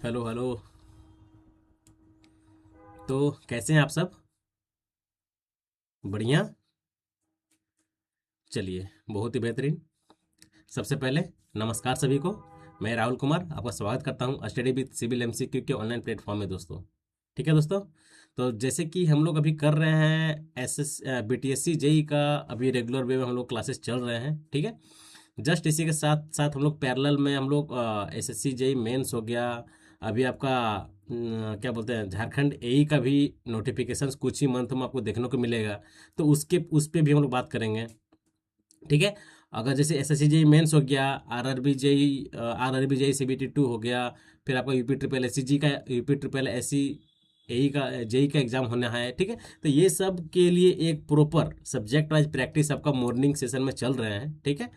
Hello hello. तो कैसे हैं आप सब? बढ़िया। चलिए, बहुत ही बेहतरीन। सबसे पहले नमस्कार सभी को। मैं राहुल कुमार आपका स्वागत करता हूं स्टडी विद सिविल एमसीक्यू के ऑनलाइन प्लेटफॉर्म में दोस्तों। ठीक है दोस्तों। तो जैसे कि हम लोग अभी कर रहे हैं एस बीटीएससी जेई का, अभी रेगुलर वे में हम लोग क्लासेस चल रहे हैं। ठीक है। जस्ट इसी के साथ साथ हम लोग पैरेलल में हम लोग एसएससी जेई मेंस हो गया। अभी आपका क्या बोलते हैं, झारखंड एई का भी नोटिफिकेशंस कुछ ही मंथ में आपको देखने को मिलेगा। तो उस पे भी हम लोग बात करेंगे। ठीक है। अगर जैसे एसएससी जेई मेंस हो गया, आरआरबी जेई सीबीटी 2 हो गया, फिर आपका यूपी ट्रिपल एससी जी का, यूपी ट्रिपल एससी एई का, जेई का एग्जाम होना है। ठीक है। तो ये सब के लिए एक प्रॉपर सब्जेक्ट वाइज प्रैक्टिस आपका मॉर्निंग सेशन में चल रहे हैं। ठीक है।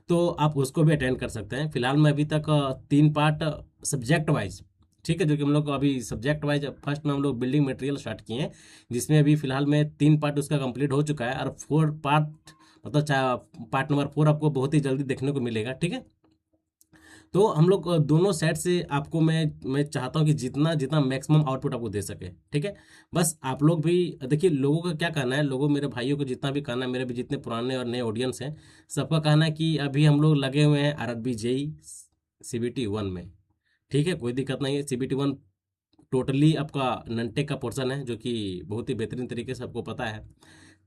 तो आप उसको भी अटेंड कर सकते हैं। फिलहाल मैं अभी तक 3 पार्ट सब्जेक्ट वाइज, ठीक है, जो कि हम लोग को अभी सब्जेक्ट वाइज फर्स्ट में हम लोग बिल्डिंग मटेरियल स्टार्ट किए हैं, जिसमें अभी फिलहाल में 3 पार्ट उसका कंप्लीट हो चुका है, और 4 पार्ट मतलब पार्ट नंबर 4 आपको बहुत ही जल्दी देखने को मिलेगा। ठीक है। तो हम लोग दोनों साइड से आपको मैं चाहता हूँ कि जितना जितना मैक्सिमम आउटपुट आपको दे सके। ठीक है। बस आप लोग भी देखिए, लोगों का क्या कहना है, लोगों, मेरे भाइयों को जितना भी कहना है, मेरे भी जितने पुराने और नए ऑडियंस हैं, सबका कहना है कि अभी हम लोग लगे हुए हैं आरआरबी जेई सीबीटी 1 में। ठीक है, कोई दिक्कत नहीं है। सीबीटी 1 टोटली आपका ननटेक का पोर्शन है, जो कि बहुत ही बेहतरीन तरीके से आपको पता है।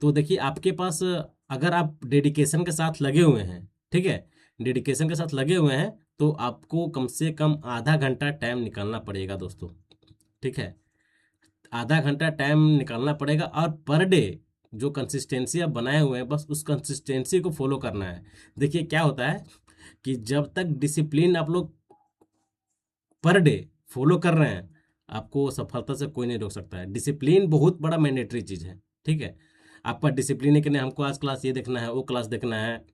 तो देखिए, आपके पास अगर आप डेडिकेशन के साथ लगे हुए हैं, ठीक है, डेडिकेशन के साथ लगे हुए हैं, तो आपको कम से कम आधा घंटा टाइम निकालना पड़ेगा दोस्तों। ठीक है। आधा घंटा टाइम निकालना पड़ेगा, और पर डे जो कंसिस्टेंसी आप बनाए हुए हैं, बस उस कंसिस्टेंसी को फॉलो करना है। देखिए क्या होता है कि जब तक डिसिप्लिन आप लोग पर डे फॉलो कर रहे हैं, आपको सफलता से कोई नहीं रोक सकता है। डिसिप्लिन बहुत बड़ा मैंडेटरी चीज़ है। ठीक है। आपका डिसिप्लिन है कि नहीं, हमको आज क्लास ये देखना है, वो क्लास देखना है,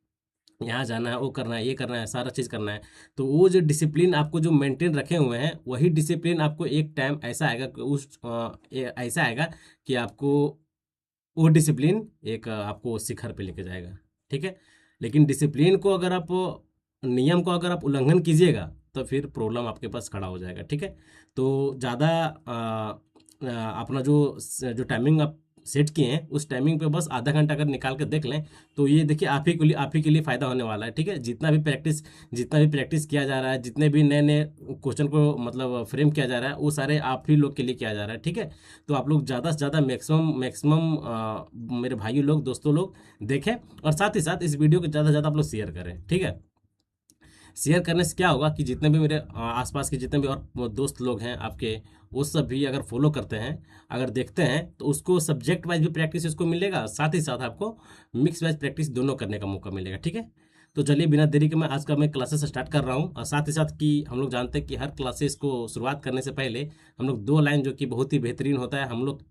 यहाँ जाना है, वो करना है, ये करना है, सारा चीज़ करना है। तो वो जो डिसिप्लिन आपको जो मेंटेन रखे हुए हैं, वही डिसिप्लिन आपको एक टाइम ऐसा आएगा कि ऐसा आएगा कि आपको वो डिसिप्लिन एक आपको शिखर पे लेके जाएगा। ठीक है। लेकिन डिसिप्लिन को अगर आप, नियम को अगर आप उल्लंघन कीजिएगा, तो फिर प्रॉब्लम आपके पास खड़ा हो जाएगा। ठीक है। तो ज़्यादा अपना जो टाइमिंग आप सेट किए हैं, उस टाइमिंग पे बस आधा घंटा अगर निकाल कर देख लें, तो ये देखिए आप ही के लिए फ़ायदा होने वाला है। ठीक है। जितना भी प्रैक्टिस किया जा रहा है, जितने भी नए नए क्वेश्चन को मतलब फ्रेम किया जा रहा है, वो सारे आप ही लोग के लिए किया जा रहा है। ठीक है। तो आप लोग ज़्यादा से ज़्यादा मैक्सिमम मैक्सिमम मेरे भाइयों लोग, दोस्तों लोग देखें, और साथ ही साथ इस वीडियो को ज़्यादा से ज़्यादा आप लोग शेयर करें। ठीक है। शेयर करने से क्या होगा कि जितने भी मेरे आसपास के जितने भी और दोस्त लोग हैं आपके, वो सब भी अगर फॉलो करते हैं, अगर देखते हैं, तो उसको सब्जेक्ट वाइज भी प्रैक्टिस उसको मिलेगा, साथ ही साथ आपको मिक्स वाइज प्रैक्टिस दोनों करने का मौका मिलेगा। ठीक है। तो चलिए, बिना देरी के मैं आज का मैं क्लासेस स्टार्ट कर रहा हूँ। और साथ ही साथ कि हम लोग जानते हैं कि हर क्लासेस को शुरुआत करने से पहले हम लोग 2 लाइन, जो कि बहुत ही बेहतरीन होता है, हम लोग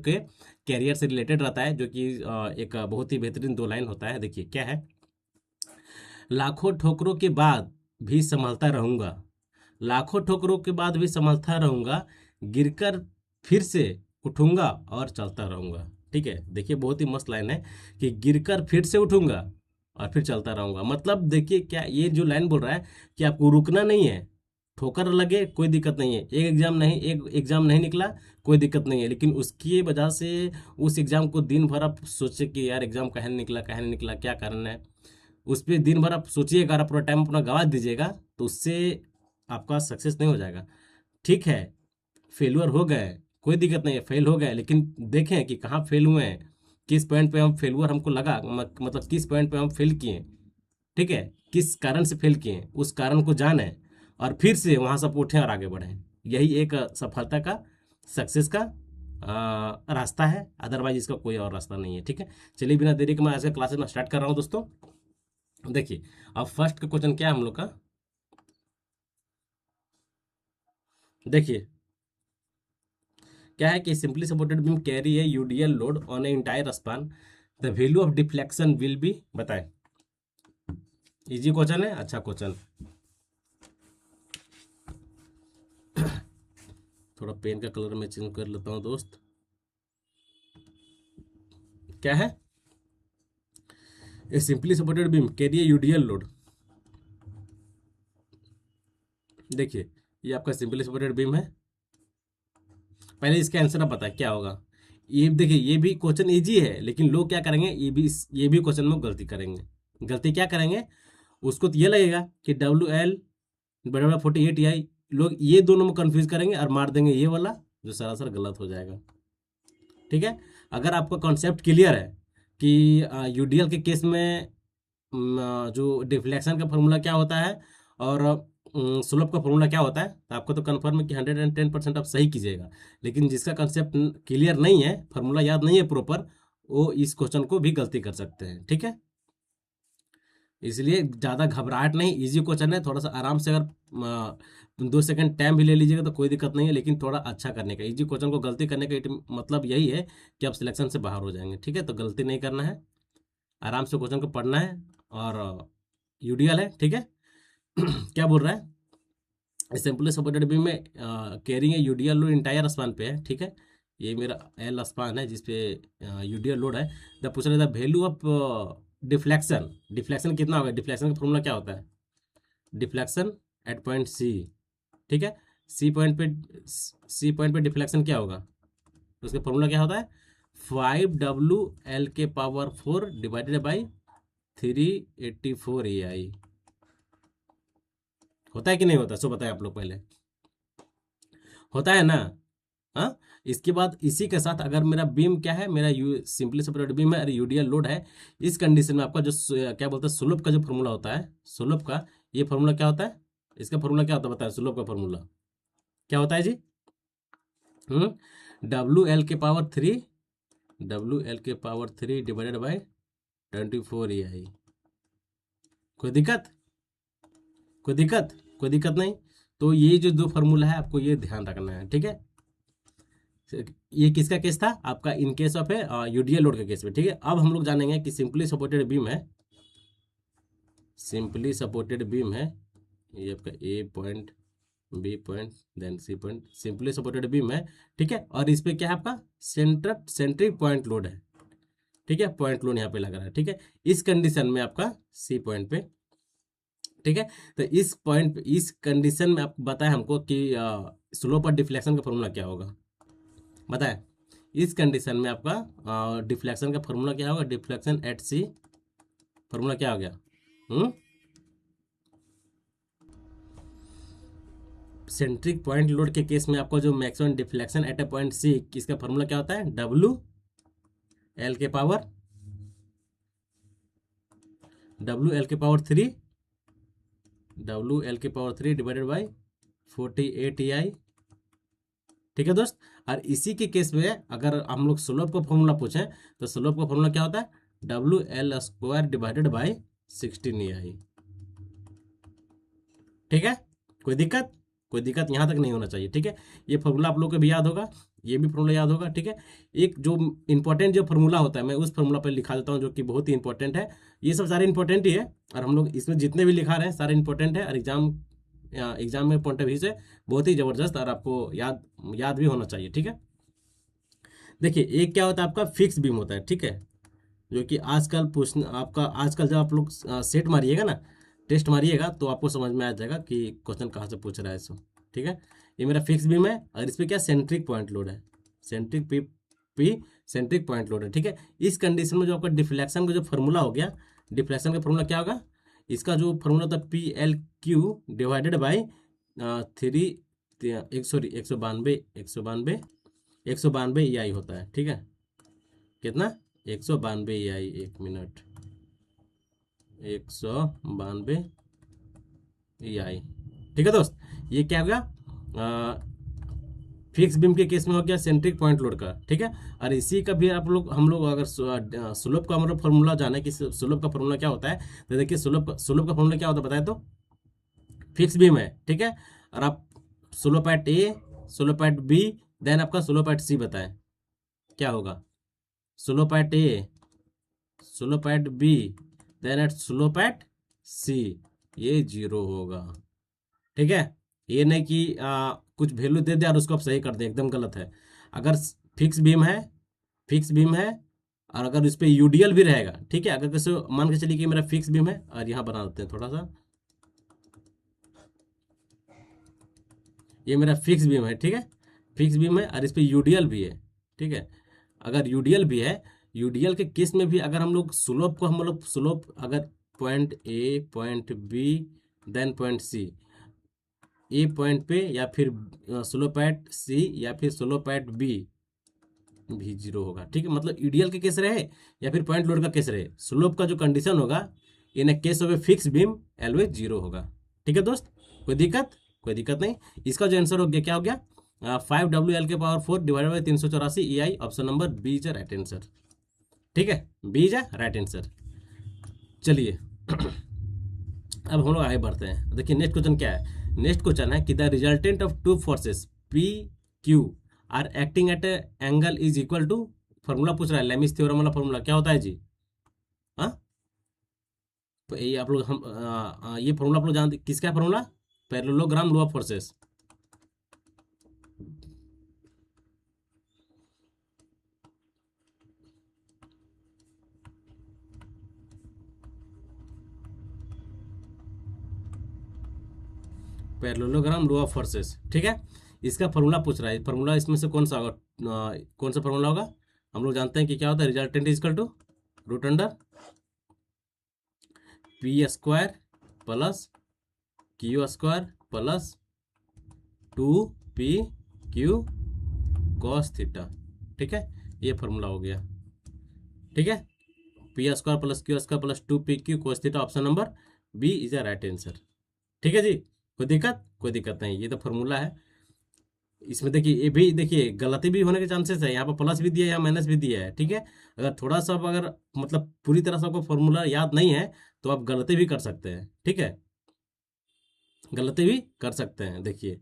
के कैरियर से रिलेटेड रहता है, जो कि एक बहुत ही बेहतरीन 2 लाइन होता है। देखिए क्या है। लाखों ठोकरों के बाद भी संभलता रहूंगा, लाखों ठोकरों के बाद भी संभलता रहूंगा, गिरकर फिर से उठूंगा और चलता रहूंगा। ठीक है। देखिए बहुत ही मस्त लाइन है कि गिरकर फिर से उठूंगा और फिर चलता रहूंगा। मतलब देखिए क्या ये जो लाइन बोल रहा है कि आपको रुकना नहीं है। ठोकर लगे कोई दिक्कत नहीं है, एक एग्जाम नहीं निकला, कोई दिक्कत नहीं है, लेकिन उसकी वजह से उस एग्जाम को दिन भर आप सोचे कि यार एग्जाम कहीं नहीं निकला, कहीं नहीं निकला, क्या कारण है। उस पर दिन भर आप सोचिएगा और पूरा टाइम अपना गवा दीजिएगा, तो उससे आपका सक्सेस नहीं हो जाएगा। ठीक है। फेलुअर हो गए, कोई दिक्कत नहीं है, फेल हो गए, लेकिन देखें कि कहाँ फेल हुए हैं, किस पॉइंट पे हम फेलुअर हमको लगा, मतलब किस पॉइंट पे हम फेल किए। ठीक है। किस कारण से फेल किए, उस कारण को जाने, और फिर से वहाँ से उठें और आगे बढ़ें। यही एक सफलता का, सक्सेस का रास्ता है। अदरवाइज इसका कोई और रास्ता नहीं है। ठीक है। चलिए, बिना देरी के मैं आज का क्लासेस में स्टार्ट कर रहा हूँ दोस्तों। देखिए, अब फर्स्ट का क्वेश्चन क्या है हम लोग का। देखिए क्या है कि सिंपली सपोर्टेड बीम कैरी है UDL load on A entire span, the value of deflection will be, बताएं। इजी क्वेश्चन है, अच्छा क्वेश्चन। थोड़ा पेन का कलर मैं चेंज कर लेता हूँ दोस्त। क्या है, ए सिंपली सपोर्टेड बीम कैरी ए यूडीएल लोड। देखिए, ये आपका सिंपली सपोर्टेड बीम है। पहले इसका आंसर आप बताए क्या होगा। ये देखिए, ये भी क्वेश्चन इजी है, लेकिन लोग क्या करेंगे, ये भी क्वेश्चन में गलती करेंगे। गलती क्या करेंगे, उसको तो ये लगेगा कि WL 48 EI, लोग ये दोनों में कंफ्यूज करेंगे और मार देंगे ये वाला, जो सरासर गलत हो जाएगा। ठीक है, अगर आपका कॉन्सेप्ट क्लियर है कि यूडीएल के केस में जो डिफ्लेक्शन का फॉर्मूला क्या होता है और स्लोप का फॉर्मूला क्या होता है, तो आपको तो कन्फर्म है कि 110% आप सही कीजिएगा। लेकिन जिसका कंसेप्ट क्लियर नहीं है, फॉर्मूला याद नहीं है प्रॉपर, वो इस क्वेश्चन को भी गलती कर सकते हैं। ठीक है, इसलिए ज़्यादा घबराहट नहीं, इजी क्वेश्चन है, थोड़ा सा आराम से अगर 2 सेकंड टाइम भी ले लीजिएगा तो कोई दिक्कत नहीं है, लेकिन थोड़ा अच्छा करने का, इजी क्वेश्चन को गलती करने का मतलब यही है कि आप सिलेक्शन से बाहर हो जाएंगे। ठीक है, तो गलती नहीं करना है, आराम से क्वेश्चन को पढ़ना है। और यूडीएल है, ठीक है। क्या बोल रहा है, सिंपली सपोर्टेड बीम में कैरिंग है यूडीएल लोड इंटायर स्पान पे है। ठीक है, ये मेरा एल स्पान है जिसपे यूडीएल लोड है। जब पूछ रहे the value of deflection, deflection कितना होगा, डिफ्लेक्शन का फॉर्मूला क्या होता है, डिफ्लेक्शन एट पॉइंट सी। ठीक है, सी पॉइंट पे डिफ्लेक्शन क्या होगा, तो उसका फॉर्मूला क्या होता है, 5WL⁴ डिवाइडेड बाई 384 EI। होता है कि नहीं होता, सो बताए आप लोग पहले, होता है ना। हाँ, इसके बाद इसी के साथ अगर मेरा बीम क्या है, मेरा सिंपली सपोर्टेड बीम है और यूडीएल लोड है, इस कंडीशन में आपका जो क्या बोलते हैं स्लोप का जो फॉर्मूला होता है, स्लोप का ये फॉर्मूला क्या होता है, इसका फॉर्मूला क्या होता है बताए, स्लोप का फॉर्मूला क्या होता है जी, WL⁴ डिवाइडेड बाई 24 EI। कोई दिक्कत, कोई दिक्कत, कोई दिक्कत नहीं। तो ये जो दो फार्मूला है आपको ये ध्यान रखना है। ठीक है, ये किसका केस था, आपका इन केस ऑफ है यूडीएल लोड के केस में। ठीक है, अब हम लोग जानेंगे कि सिंपली सपोर्टेड बीम है, सिंपली सपोर्टेड बीम है, ये आपका A point, B point, then C point, simply supported beam है। ठीक है, और इस पे क्या है आपका सेंट्रिक पॉइंट लोड है। ठीक है, पॉइंट लोड यहाँ पे लग रहा है। ठीक है, इस कंडीशन में आपका सी पॉइंट पे, ठीक है, तो इस पॉइंट पे, इस कंडीशन में आप बताएं हमको कि स्लोप और डिफ्लेक्शन का फॉर्मूला क्या होगा, बताएं। इस कंडीशन में आपका डिफ्लेक्शन का फॉर्मूला क्या होगा, डिफ्लेक्शन एट सी, फॉर्मूला क्या हो गया, सेंट्रिक पॉइंट लोड के केस में आपको जो maximum deflection at a point C, इसका फॉर्मूला क्या होता है, WL⁴ डिवाइडेड बाई 48 EI। ठीक है दोस्त, और इसी के केस में अगर हम लोग स्लोप का फॉर्मूला पूछें, तो स्लोप का फॉर्मूला क्या होता है, WL² डिवाइडेड बाई 16 EI। ठीक है, कोई दिक्कत, कोई दिक्कत यहाँ तक नहीं होना चाहिए। ठीक है, ये फॉर्मूला आप लोग को भी याद होगा, ये भी फॉर्मूला याद होगा। ठीक है, एक जो इंपॉर्टेंट जो फॉर्मूला होता है, मैं उस फॉर्मूला पर लिखा देता हूँ जो कि बहुत ही इंपॉर्टेंट है। ये सब सारे इंपॉर्टेंट ही है, और हम लोग इसमें जितने भी लिखा रहे हैं सारे इंपॉर्टेंट है, और एग्जाम में पॉइंट ऑफ व्यू से बहुत ही जबरदस्त, और आपको याद भी होना चाहिए। ठीक है, देखिए एक क्या होता है आपका फिक्स बीम होता है। ठीक है, जो कि आजकल पूछना आपका, आजकल जब आप लोग सेट मारिएगा ना, टेस्ट मारिएगा, तो आपको समझ में आ जाएगा कि क्वेश्चन कहाँ से पूछ रहा है इसको। ठीक है, ये मेरा फिक्स बीम है और इस पर क्या सेंट्रिक पॉइंट लोड है, centric P centric point load है। ठीक है, इस कंडीशन में जो आपका डिफ्लेक्शन का जो फॉर्मूला हो गया, डिफ्लेक्शन का फॉर्मूला क्या होगा, इसका जो फॉर्मूला था PL⁻³ डिवाइडेड बाई 192 EI होता है। ठीक है, कितना, 192 EI, एक मिनट, 192 EI। ठीक है दोस्त, ये क्या हो गया, फिक्स बीम के केस में हो गया सेंट्रिक पॉइंट लोड का। ठीक है, और इसी का भी हम लोग अगर स्लोप का मतलब फॉर्मूला जाने कि स्लोप का फॉर्मूला क्या होता है, तो देखिए स्लोप का फॉर्मूला क्या होता है बताए तो, फिक्स बीम है। ठीक है, और आप slope at A, slope at B, then आपका स्लोप एट सी बताएं क्या होगा, slope at A, slope at B, then at slope at C, ये 0 होगा। ठीक है, ये नहीं कि कुछ वैल्यू दे दे और उसको आप सही कर दे, एकदम गलत है। अगर फिक्स बीम है, फिक्स बीम है, और अगर इस पर यूडीएल भी रहेगा, ठीक है, अगर कैसे मान के चलिए कि मेरा फिक्स बीम है, और यहाँ बना देते हैं थोड़ा सा, ये मेरा फिक्स बीम है, ठीक है, फिक्स बीम है, और इस पे यूडीएल भी है, ठीक है। अगर यूडीएल भी है, यूडीएल के केस में भी अगर हम लोग स्लोप को, हम लोग स्लोप अगर point A, point B, then point C, A point पे, या फिर स्लोप एट सी, या फिर स्लोप एट बी भी जीरो होगा, ठीक है। मतलब यूडीएल के केस रहे या फिर पॉइंट लोड का केस रहे, स्लोप का जो कंडीशन होगा इन case of a fix beam always zero होगा, ठीक है दोस्त। कोई दिक्कत? कोई दिक्कत नहीं। इसका जो आंसर हो गया, क्या हो गया, 5 WL के power 4 divided by 384 EI, option number B is right answer, ठीक है, बी इज राइट आंसर। चलिए अब हम लोग आगे बढ़ते हैं। देखिए नेक्स्ट क्वेश्चन क्या है, नेक्स्ट क्वेश्चन है कि the resultant of two forces P Q R acting at angle is equal to, formula पूछ रहा है, लेमिस थ्योरम वाला फॉर्मूला क्या होता है जी? हाँ, तो ये आप लोग हम ये फॉर्मूला आप लोग जानते, किसका है formula? Parallelogram law of forces. Parallelogram law of forces, ठीक है, इसका फॉर्मूला पूछ रहा है। फॉर्मूला इसमें से कौन सा होगा, कौन सा फॉर्मूला होगा? हम लोग जानते हैं कि क्या होता है, resultant equal to root under P square plus Q square plus 2PQ cos theta, ठीक है, ये फॉर्मूला हो गया, ठीक है। P square plus Q square plus 2PQ cos theta, option number B is a right answer, ठीक है जी। कोई दिक्कत? कोई दिक्कत नहीं, ये तो फॉर्मूला है। इसमें देखिए, ये भी देखिए गलती भी होने के चांसेस है, यहाँ पर प्लस भी दिया है, यहाँ माइनस भी दिया है, ठीक है। अगर थोड़ा सा अगर मतलब पूरी तरह से आपको फॉर्मूला याद नहीं है तो आप गलती भी कर सकते हैं, ठीक है, गलती भी कर सकते हैं, देखिए,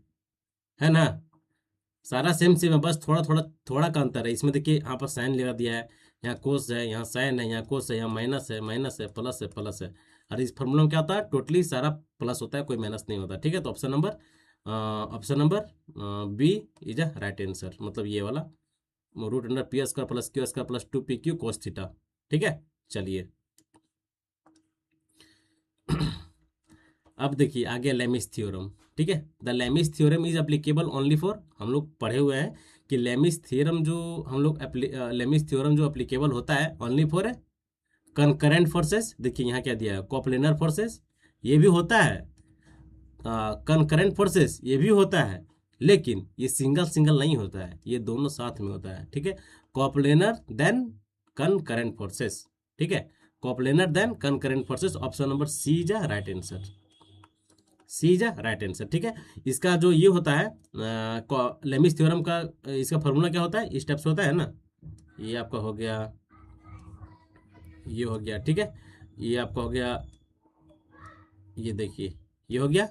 है ना। सारा सेम सेम है, बस थोड़ा थोड़ा थोड़ा का अंतर है। इसमें देखिए यहाँ पर साइन लगा दिया है, यहाँ कोस है, यहाँ साइन है, यहाँ कोस है, यहाँ माइनस है, माइनस है, प्लस है, प्लस है। और इस फॉर्मूला में क्या होता है, टोटली सारा प्लस होता है, कोई माइनस नहीं होता, ठीक है। तो option number B is a right answer, मतलब ये वाला, root under P square plus Q square plus 2PQ cos theta, ठीक है। चलिए अब देखिए आ गया लेमिस थ्योरम, ठीक है। The Lami's theorem is applicable only for, हम लोग पढ़े हुए हैं कि लेमिस थ्योरम जो हम लोग लेमिस थ्योरम जो एप्लीकेबल होता है ओनली फॉर कंकरेंट फोर्सेस। देखिए यहाँ क्या दिया है, कोप्लेनर फोर्सेस ये भी होता है, कंकरेंट फोर्सेस ये भी होता है, लेकिन ये सिंगल सिंगल नहीं होता है, ये दोनों साथ में होता है, ठीक है। कोप्लेनर देन कंकरेंट फोर्सेस, ठीक है, coplanar then concurrent forces, option number C is right answer, C is right answer, ठीक है। इसका जो ये होता है लेमिस थ्योरम का, इसका फॉर्मूला क्या होता है, स्टेप्स होता है ना, ये आपका हो गया, ये हो गया, ठीक है, ये आपका हो गया, ये देखिए ये हो गया।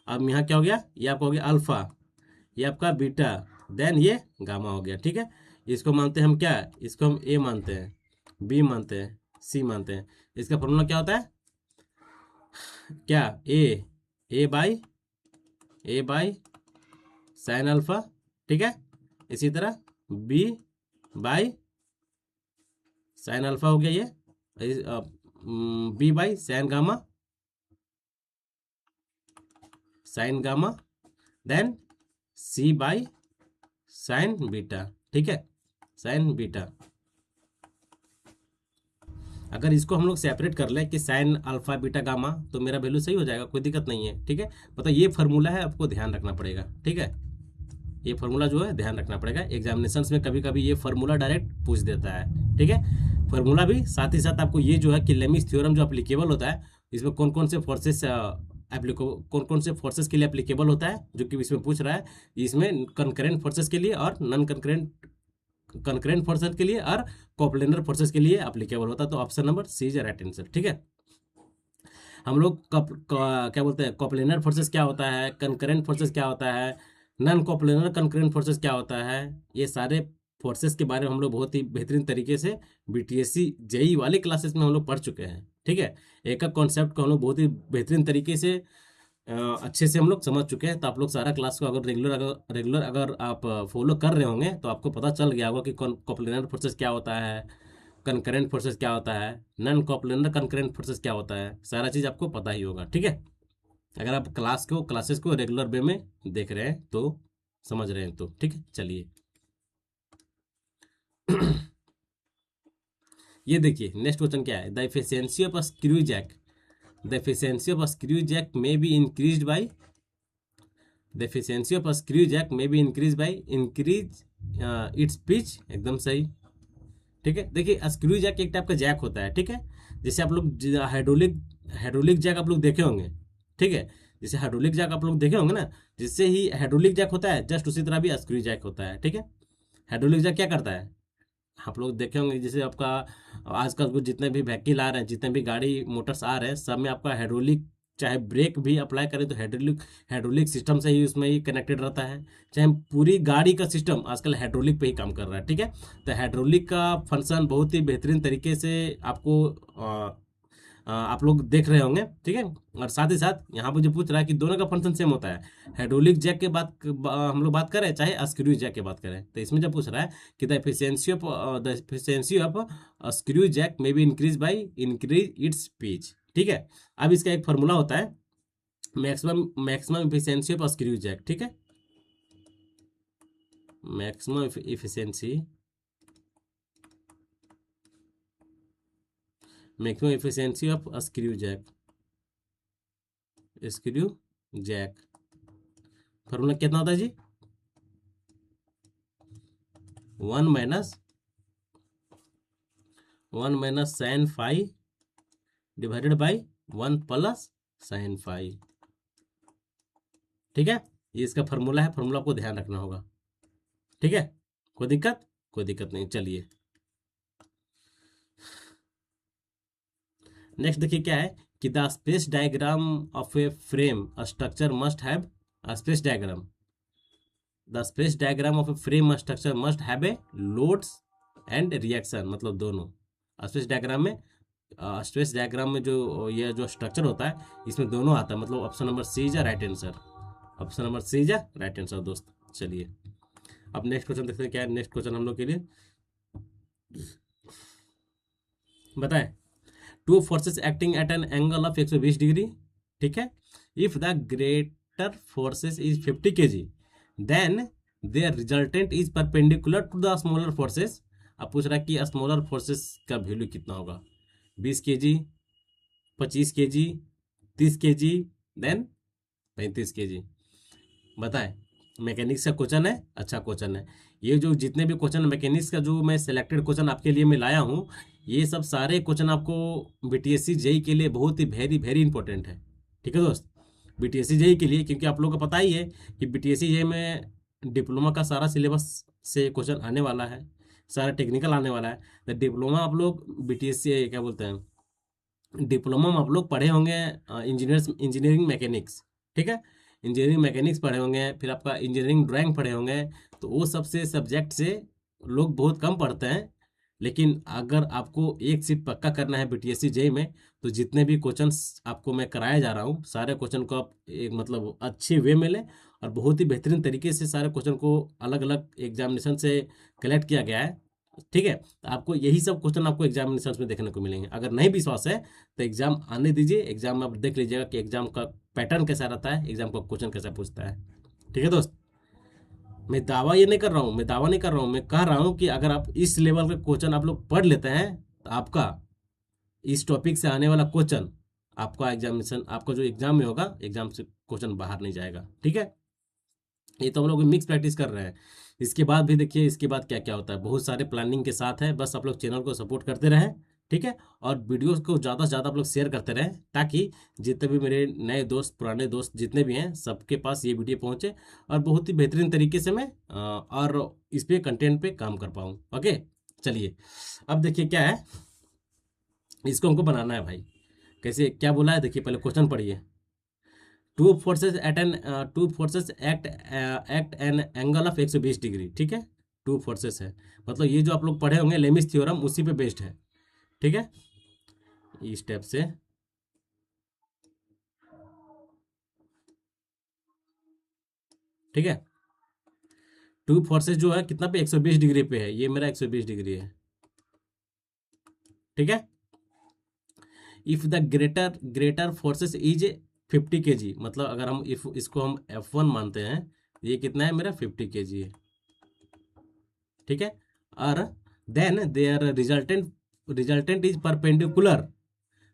अब यहाँ क्या हो गया, ये आपका हो गया अल्फा, ये आपका बीटा, देन ये गामा हो गया, ठीक है। इसको मानते हैं हम क्या, इसको हम ए मानते हैं, बी मानते हैं, सी मानते हैं। इसका फॉर्मूला क्या होता है, क्या, ए बाई साइन अल्फा, ठीक है। इसी तरह बी बाई साइन अल्फा हो गया, ये B by sine gamma, then C by sine beta, ठीक है, साइन बीटा। अगर इसको हम लोग सेपरेट कर लें कि साइन अल्फा बीटा गामा, तो मेरा वैल्यू सही हो जाएगा, कोई दिक्कत नहीं है, ठीक है। मतलब ये फार्मूला है, आपको ध्यान रखना पड़ेगा, ठीक है, ये फार्मूला जो है ध्यान रखना पड़ेगा। एग्जामिनेशंस में कभी कभी ये फार्मूला डायरेक्ट पूछ देता है, ठीक है। फार्मूला भी साथ ही साथ आपको ये जो है कि लेमिस थ्योरम जो एप्लीकेबल होता है, इसमें कौन कौन से फोर्सेस कौन कौन से फोर्सेस के लिए एप्लीकेबल होता है, जो कि इसमें पूछ रहा है। इसमें कंकरेंट फोर्सेस के लिए और नॉन कंकरेंट फोर्सेस के लिए और कोप्लेनर फोर्सेस के लिए एप्लीकेबल होता है। तो option number C is right answer, ठीक है। हम लोग क्या बोलते हैं, कोप्लेनर फोर्सेस क्या होता है, कंकरेंट फोर्सेस क्या होता है, नॉन कोप्लेनर कंकरेंट फोर्सेस क्या होता है, ये सारे फोर्सेस के बारे में हम लोग बहुत ही बेहतरीन तरीके से BTSC JEE वाले क्लासेस में हम लोग पढ़ चुके हैं, ठीक है। एक एक कॉन्सेप्ट को हम लोग बहुत ही बेहतरीन तरीके से अच्छे से हम लोग समझ चुके हैं। तो आप लोग सारा क्लास को अगर रेगुलर अगर आप फॉलो कर रहे होंगे तो आपको पता चल गया होगा कि कोप्लेनर फोर्सेस क्या होता है, कंकरेंट फोर्सेस क्या होता है, नॉन कोप्लेनर कंकरेंट फोर्सेस क्या होता है, सारा चीज़ आपको पता ही होगा, ठीक है। अगर आप क्लासेस को रेगुलर वे में देख रहे हैं तो, समझ रहे हैं तो ठीक है। चलिए ये देखिए नेक्स्ट क्वेश्चन क्या है, the efficiency of a screw jack, the efficiency of a screw jack may be increased by, the efficiency of a screw jack may be increase by increase its pitch, एकदम सही। ठीक है, देखिए screw jack एक type का jack होता है, ठीक है। जैसे आप लोग हाइड्रोलिक हाइड्रोलिक जैक आप लोग देखे होंगे, ठीक है। जैसे हाइड्रोलिक जैक आप लोग देखे होंगे ना, जिससे ही हाइड्रोलिक जैक होता है, जस्ट उसी तरह भी स्क्रू जैक होता है, ठीक है। हाइड्रोलिक जैक क्या करता है, आप लोग देखे होंगे, जैसे आपका आजकल कुछ जितने भी व्हीकल आ रहे हैं, जितने भी गाड़ी मोटर्स आ रहे हैं, सब में आपका हाइड्रोलिक, चाहे ब्रेक भी अप्लाई करें तो हाइड्रोलिक हाइड्रोलिक सिस्टम से ही उसमें ही कनेक्टेड रहता है। चाहे पूरी गाड़ी का सिस्टम आजकल हाइड्रोलिक पे ही काम कर रहा है, ठीक है। तो हाइड्रोलिक का फंक्शन बहुत ही बेहतरीन तरीके से आपको आप लोग देख रहे होंगे, ठीक है। और साथ ही साथ यहाँ पर जो पूछ रहा है कि दोनों का फंक्शन सेम होता है, हाइड्रोलिक जैक के हम लोग बात करें चाहे स्क्रू जैक की बात करें, तो इसमें जब पूछ रहा है कि the efficiency of screw jack may be increase by increase its pitch, ठीक है। अब इसका एक फार्मूला होता है, maximum maximum efficiency of screw jack, ठीक है। Maximum efficiency maximum efficiency of screw jack formula कितना होता है जी, 1 - sine phi divided by 1 + sine phi, ठीक है। ये इसका फार्मूला है, फार्मूला आपको ध्यान रखना होगा, ठीक है। कोई दिक्कत नहीं। चलिए नेक्स्ट देखिए क्या है कि the space diagram of a frame structure must have, space diagram, the space diagram of a frame structure must have a loads and reaction, मतलब दोनों। स्पेस डायग्राम में स्पेस डायग्राम में जो ये जो स्ट्रक्चर होता है, इसमें दोनों आता है, मतलब option number C is right answer, option number C is right answer दोस्त। चलिए अब नेक्स्ट क्वेश्चन देखते हैं क्या है नेक्स्ट क्वेश्चन हम लोग के लिए, बताएं। Two forces acting at an angle of 120 degree, ठीक है। If the greater forces is 50 kg, then their resultant is perpendicular to the smaller forces. अब पूछ रहा है कि स्मॉलर फोर्सेस का वैल्यू कितना होगा, 20 kg, 25 kg, 30 kg, then 35 kg। बताएं, मैकेनिक्स का क्वेश्चन है, अच्छा क्वेश्चन है। ये जो जितने भी क्वेश्चन मैकेनिक्स का जो मैं सिलेक्टेड क्वेश्चन आपके लिए मैं लाया हूँ, ये सब सारे क्वेश्चन आपको बीटीएससी जेई के लिए बहुत ही वेरी वेरी इंपॉर्टेंट है, ठीक है दोस्त। बीटीएससी जेई के लिए, क्योंकि आप लोगों को पता ही है कि बीटीएससी जेई में डिप्लोमा का सारा सिलेबस से क्वेश्चन आने वाला है, सारा टेक्निकल आने वाला है। तो डिप्लोमा आप लोग बीटीएससी क्या बोलते हैं, डिप्लोमा में आप लोग पढ़े होंगे इंजीनियरिंग मैकेनिक्स, ठीक है। इंजीनियरिंग मैकेनिक्स पढ़े होंगे, फिर आपका इंजीनियरिंग ड्राइंग पढ़े होंगे, तो वो सबसे सब्जेक्ट से लोग बहुत कम पढ़ते हैं। लेकिन अगर आपको एक सीट पक्का करना है बीटीएससी जेई में, तो जितने भी क्वेश्चंस आपको मैं कराया जा रहा हूँ, सारे क्वेश्चन को आप एक मतलब अच्छे वे में लें, और बहुत ही बेहतरीन तरीके से सारे क्वेश्चन को अलग अलग एग्जामिनेशन से कलेक्ट किया गया है, ठीक है। तो आपको यही सब क्वेश्चन आपको एग्जामिनेशन में देखने को मिलेंगे। अगर नहीं विश्वास है तो एग्जाम आने दीजिए, एग्जाम में आप देख लीजिएगा कि एग्जाम का पैटर्न कैसा रहता है, एग्जाम का क्वेश्चन कैसा पूछता है, ठीक है दोस्त। मैं दावा ये नहीं कर रहा हूँ, मैं दावा नहीं कर रहा हूँ, मैं कह रहा हूँ कि अगर आप इस लेवल के क्वेश्चन आप लोग पढ़ लेते हैं, तो आपका इस टॉपिक से आने वाला क्वेश्चन, आपका एग्जामिनेशन, आपका जो एग्जाम में होगा, एग्जाम से क्वेश्चन बाहर नहीं जाएगा, ठीक है। ये तो हम लोग मिक्स प्रैक्टिस कर रहे हैं। इसके बाद भी देखिए, इसके बाद क्या क्या होता है, बहुत सारे प्लानिंग के साथ है। बस आप लोग चैनल को सपोर्ट करते रहें, ठीक है। और वीडियोस को ज़्यादा से ज़्यादा आप लोग शेयर करते रहें, ताकि जितने भी मेरे नए दोस्त, पुराने दोस्त जितने भी हैं, सबके पास ये वीडियो पहुंचे, और बहुत ही बेहतरीन तरीके से मैं और इस पे कंटेंट पे काम कर पाऊँ। ओके चलिए अब देखिए क्या है, इसको हमको बनाना है भाई। कैसे क्या बोला है देखिए, पहले क्वेश्चन पढ़िए। Two forces act N angle of 120 degree, ठीक है। टू फोर्सेस है, मतलब ये जो आप लोग पढ़े होंगे लेमिस थ्योरम, उसी पे बेस्ड है, ठीक है। इस स्टेप से ठीक है। टू फोर्सेस जो है कितना पे, 120 डिग्री पे है, ये मेरा 120 डिग्री है, ठीक है। If the greater forces is 50 kg, मतलब अगर हम इफ इसको हम F1 मानते हैं, ये कितना है मेरा 50 kg है, ठीक है। और then their resultant is perpendicular,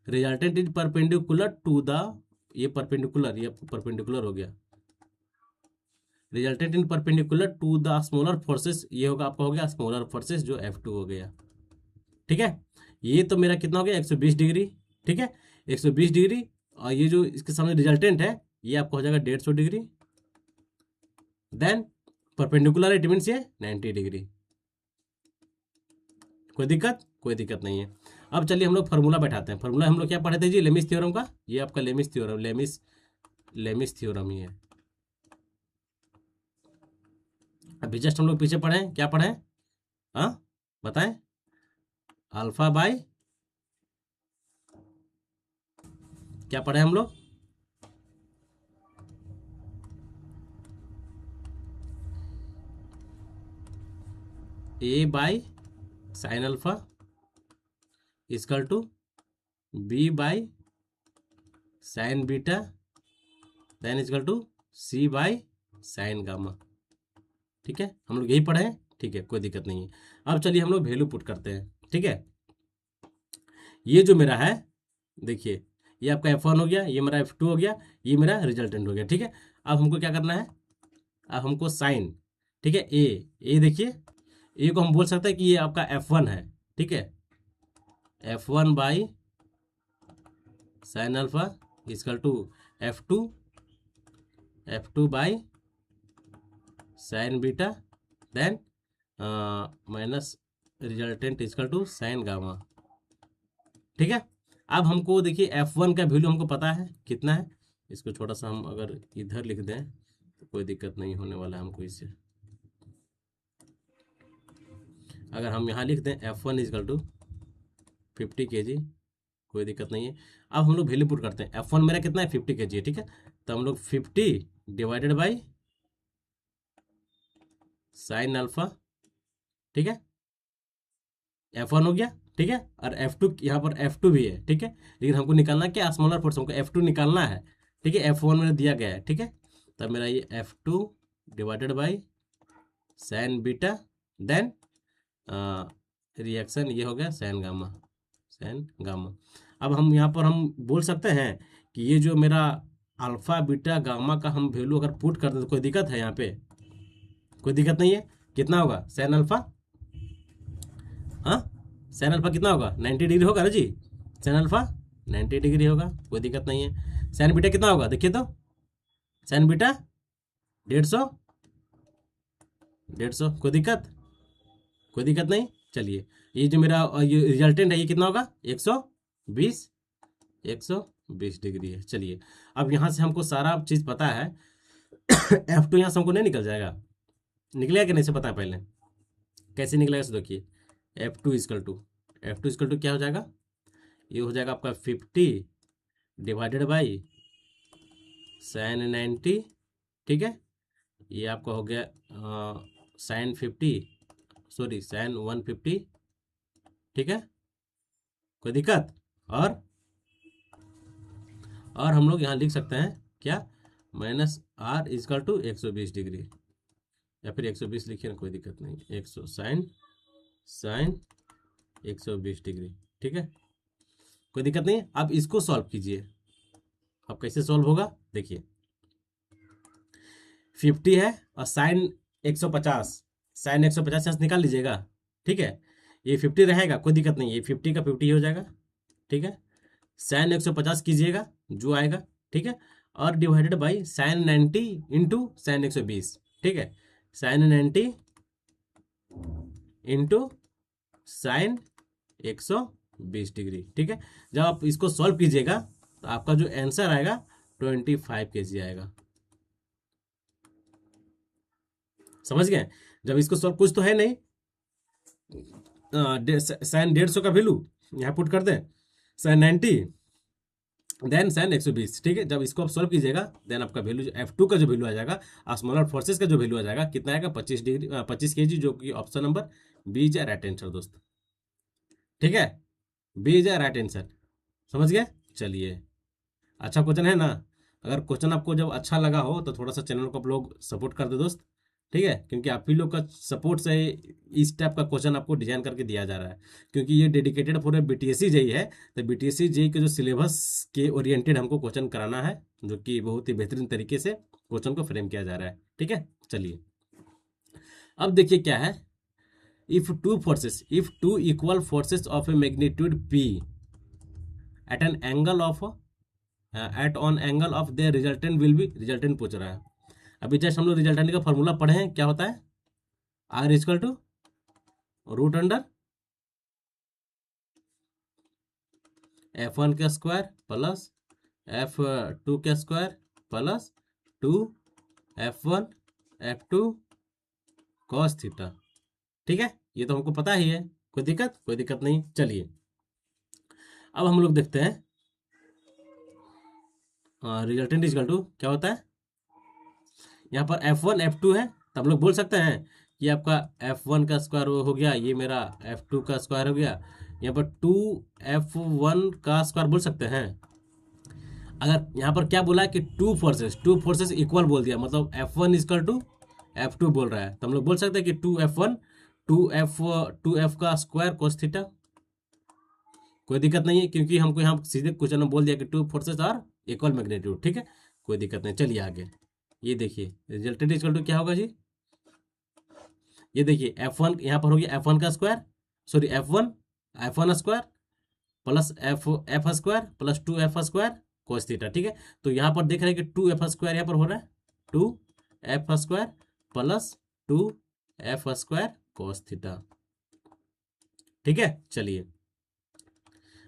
resultant is perpendicular to the, ये परपेंडिकुलर हो गया, resultant in perpendicular to the smaller forces, ये होगा आपका, हो गया स्मॉलर फोर्सेस जो F2 हो गया, ठीक है। ये तो मेरा कितना हो गया 120 डिग्री, ठीक है, 120 डिग्री। और ये जो इसके सामने रिजल्टेंट है ये आपका हो जाएगा 150 degree. Then perpendicular it means ये 90 डिग्री। कोई दिक्कत? कोई दिक्कत नहीं है। अब चलिए हम लोग फार्मूला बैठाते हैं। फार्मूला हम लोग क्या पढ़े थे जी, लेमिस थ्योरम का। ये आपका लेमिस थ्योरम, लेमिस थ्योरम ही है। अभी जस्ट हम लोग पीछे पढ़े हैं, क्या पढ़े हैं, हाँ बताएं, अल्फा बाय, क्या पढ़े हम लोग, A by sine alpha equal to B by sine beta then equal to C by sine gamma, ठीक है। हम लोग यही पढ़े हैं, ठीक है, कोई दिक्कत नहीं है। अब चलिए हम लोग वैल्यू पुट करते हैं, ठीक है। ये जो मेरा है, देखिए ये आपका F1 हो गया, ये मेरा F2 हो गया, ये मेरा रिजल्टेंट हो गया, ठीक है। अब हमको क्या करना है, अब हमको साइन, ठीक है, ए देखिए, ए को हम बोल सकते हैं कि ये आपका F1 है, ठीक है, F1 by sine alpha equal to F2, F2 by sine beta then minus resultant equal to sine gamma, ठीक है। अब हमको देखिए F1 का वैल्यू हमको पता है कितना है, इसको छोटा सा हम अगर इधर लिख दें तो कोई दिक्कत नहीं होने वाला है हमको इससे। अगर हम यहाँ लिख दें F1 इक्वल टू 50 kg, कोई दिक्कत नहीं है। अब हम लोग वैल्यू पुट करते हैं, F1 मेरा कितना है 50 kg है, ठीक है। तो हम लोग 50 डिवाइडेड बाई साइन अल्फा, ठीक है, F1 हो गया, ठीक है। और F2, यहाँ पर F2 भी है, ठीक है, लेकिन हमको निकालना क्या, स्मॉलर फोर्स, हमको F2 निकालना है, ठीक है। F1 मेरा दिया गया है, ठीक है। तब मेरा ये F2 divided by sine beta then reaction, ये हो गया साइन गामा, साइन गामा। अब हम यहाँ पर हम बोल सकते हैं कि ये जो मेरा अल्फा बीटा गामा का हम वैल्यू अगर पुट कर दें तो कोई दिक्कत है यहाँ पे, कोई दिक्कत नहीं है। कितना होगा साइन अल्फा, हाँ साइन अल्फा कितना होगा 90 डिग्री होगा ना जी, साइन अल्फा 90 डिग्री होगा, कोई दिक्कत नहीं है। साइन बीटा कितना होगा देखिए तो, साइन बीटा 150, 150, कोई दिक्कत, कोई दिक्कत नहीं। चलिए ये जो मेरा ये रिजल्टेंट है ये कितना होगा 120, 120 डिग्री है। चलिए अब यहाँ से हमको सारा चीज़ पता है। F2 यहाँ से हमको नहीं निकल जाएगा, निकलेगा कि नहीं से पता है पहले, कैसे निकलेगा से देखिए। F2 इक्वल टू क्या हो जाएगा, ये हो जाएगा आपका 50 डिवाइडेड बाई साइन 90, ठीक है। ये आपका हो गया साइन 50, सॉरी साइन 150, ठीक है, कोई दिक्कत। और हम लोग यहाँ लिख सकते हैं क्या, minus R equal to 120 degree, या फिर 120 लिखिए ना, कोई दिक्कत नहीं, 100 साइन 120 डिग्री, ठीक है, कोई दिक्कत नहीं। अब इसको सॉल्व कीजिए। अब कैसे सॉल्व होगा देखिए, 50 है और साइन 150, साइन 150 यहाँ से निकाल लीजिएगा, ठीक है। ये 50 रहेगा, कोई दिक्कत नहीं, ये 50 का 50 हो जाएगा, ठीक है। साइन 150 कीजिएगा जो आएगा, ठीक है, और divided by sign 90 into sine 120, ठीक है, साइन 90 इंटू साइन 120 डिग्री, ठीक है। जब आप इसको सॉल्व कीजिएगा तो आपका जो आंसर आएगा 25 kg आएगा, समझ गए। जब इसको सॉल्व, कुछ तो है नहीं, साइन 150 का वैल्यू यहाँ पुट कर दें, साइन 90 देन साइन 120, ठीक है। जब इसको आप सॉल्व कीजिएगा देन आपका वैल्यू F2 का जो वैल्यू आ जाएगा, स्मॉलर फोर्सेस का जो वैल्यू आ जाएगा, कितना आएगा 25 डिग्री, 25 kg, जो कि option number B is right answer दोस्त, ठीक है, बी इज राइट आंसर, समझ गए। चलिए अच्छा क्वेश्चन है ना। अगर क्वेश्चन आपको जब अच्छा लगा हो तो थोड़ा सा चैनल को आप लोग सपोर्ट कर दो दोस्त, ठीक है, क्योंकि आप ही लोग का सपोर्ट से इस टाइप का क्वेश्चन आपको डिजाइन करके दिया जा रहा है, क्योंकि ये डेडिकेटेड पूरे बीटीएससी जेई है। तो बीटीएससी जेई के जो सिलेबस के ओरिएंटेड हमको क्वेश्चन कराना है, जो कि बहुत ही बेहतरीन तरीके से क्वेश्चन को फ्रेम किया जा रहा है, ठीक है। चलिए अब देखिए क्या है, if two equal forces of a magnitude P at an angle of at on angle of their resultant will be, resultant पूछ रहा है। अभी जस्ट हम लोग रिजल्टेंट का फॉर्मूला पढ़े हैं, क्या होता है, R equal to root under F1 का स्क्वायर प्लस F2 का square plus 2F1 F2 cos theta, ठीक है। ये तो हमको पता ही है, कोई दिक्कत नहीं। चलिए अब हम लोग देखते हैं रिजल्टेंट इक्वल टू क्या होता है। यहाँ पर F1 F2 है, तो हम लोग बोल सकते हैं कि आपका F1 का स्क्वायर हो गया, ये मेरा F2 का स्क्वायर हो गया, यहाँ पर 2F1 का स्क्वायर बोल सकते हैं। अगर यहाँ पर क्या बोला है कि टू फोर्सेस इक्वल बोल दिया, मतलब F1 इक्वल टू F2 बोल रहा है, तो हम लोग बोल सकते हैं कि 2F1 2F का स्क्वायर कोस थीटा। कोई दिक्कत नहीं है, क्योंकि हमको यहाँ सीधे क्वेश्चन में बोल दिया कि two forces are equal magnitude, ठीक है, कोई दिक्कत नहीं। चलिए आगे ये देखिए रिजल्टेंट इक्वल टू क्या होगा जी, ये देखिए F1 यहाँ पर हो गया F1 का square, sorry F1 square plus F square plus 2F square कोस थीटा, ठीक है। तो यहाँ पर देख रहे हैं कि 2F स्क्वायर यहाँ पर हो रहा है, 2F square plus 2F square कोस थीटा, ठीक है। चलिए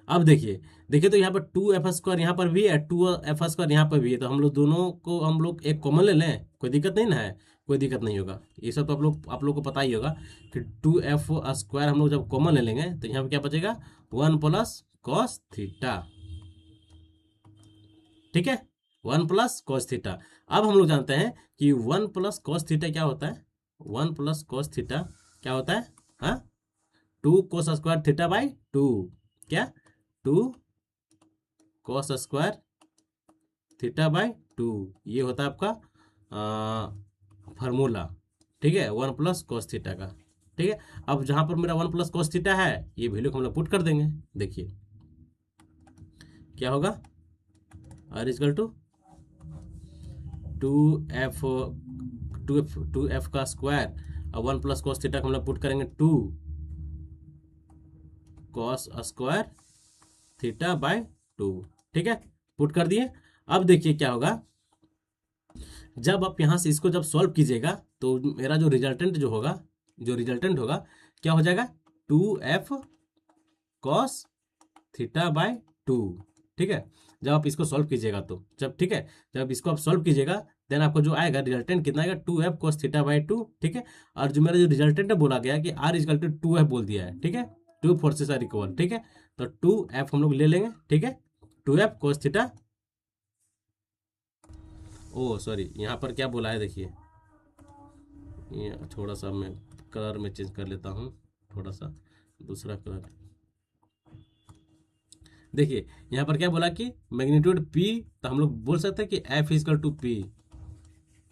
अब देखिए तो यहाँ पर 2F स्क्वायर यहाँ पर भी है, 2F स्क्वायर यहाँ पर भी है, तो हम लोग दोनों को हम लोग एक कॉमन ले लें, कोई दिक्कत नहीं ना है, कोई दिक्कत नहीं होगा। ये सब तो आप लोग को पता ही होगा कि 2F स्क्वायर हम लोग जब कॉमन ले लेंगे तो यहाँ पर क्या बचेगा, 1 प्लस कॉस थीटा, ठीक है, 1 प्लस कॉस थीटा। अब हम लोग जानते हैं कि 1 प्लस कॉस थीटा क्या होता है, 1 प्लस कॉस थीटा क्या होता है, हाँ, 2 कोस स्क्वायर थीटा बाई 2, क्या 2 कॉस स्क्वायर थीटा बाई 2, ये होता है आपका फार्मूला, ठीक है, 1 प्लस कॉस थीटा का, ठीक है। अब जहां पर मेरा 1 प्लस कॉस थीटा है, ये वैल्यू को हम लोग पुट कर देंगे। देखिए क्या होगा, आर इक्वल टू 2F का स्क्वायर और 1 प्लस कॉस थीटा को हम लोग पुट करेंगे 2 कॉस स्क्वायर थीटा बाय 2, ठीक है, पुट कर दिए। अब देखिए क्या होगा, जब आप यहां से इसको जब सॉल्व कीजिएगा तो मेरा जो रिजल्टेंट होगा क्या हो जाएगा, 2F कॉस थीटा बाय 2, ठीक है। जब आप इसको सॉल्व कीजिएगा तो ठीक है, जब इसको आप सॉल्व कीजिएगा देन आपको जो आएगा रिजल्टेंट कितना आएगा, 2F cos थीटा बाई 2, ठीक है। और जो मेरा जो रिजल्टेंट है बोला गया कि R इक्वल टू 2F बोल दिया है, ठीक है, 2 फोर्सेस आर इक्वल, ठीक है, तो 2F हम लोग ले लेंगे, ठीक है, 2F cos थीटा, ओ सॉरी यहाँ पर क्या बोला है, देखिए ये थोड़ा सा मैं कलर में चेंज कर लेता हूँ, थोड़ा सा दूसरा कलर। देखिए यहाँ पर क्या बोला कि मैग्नीट्यूड P, तो हम लोग बोल सकते हैं कि F इक्वल टू P,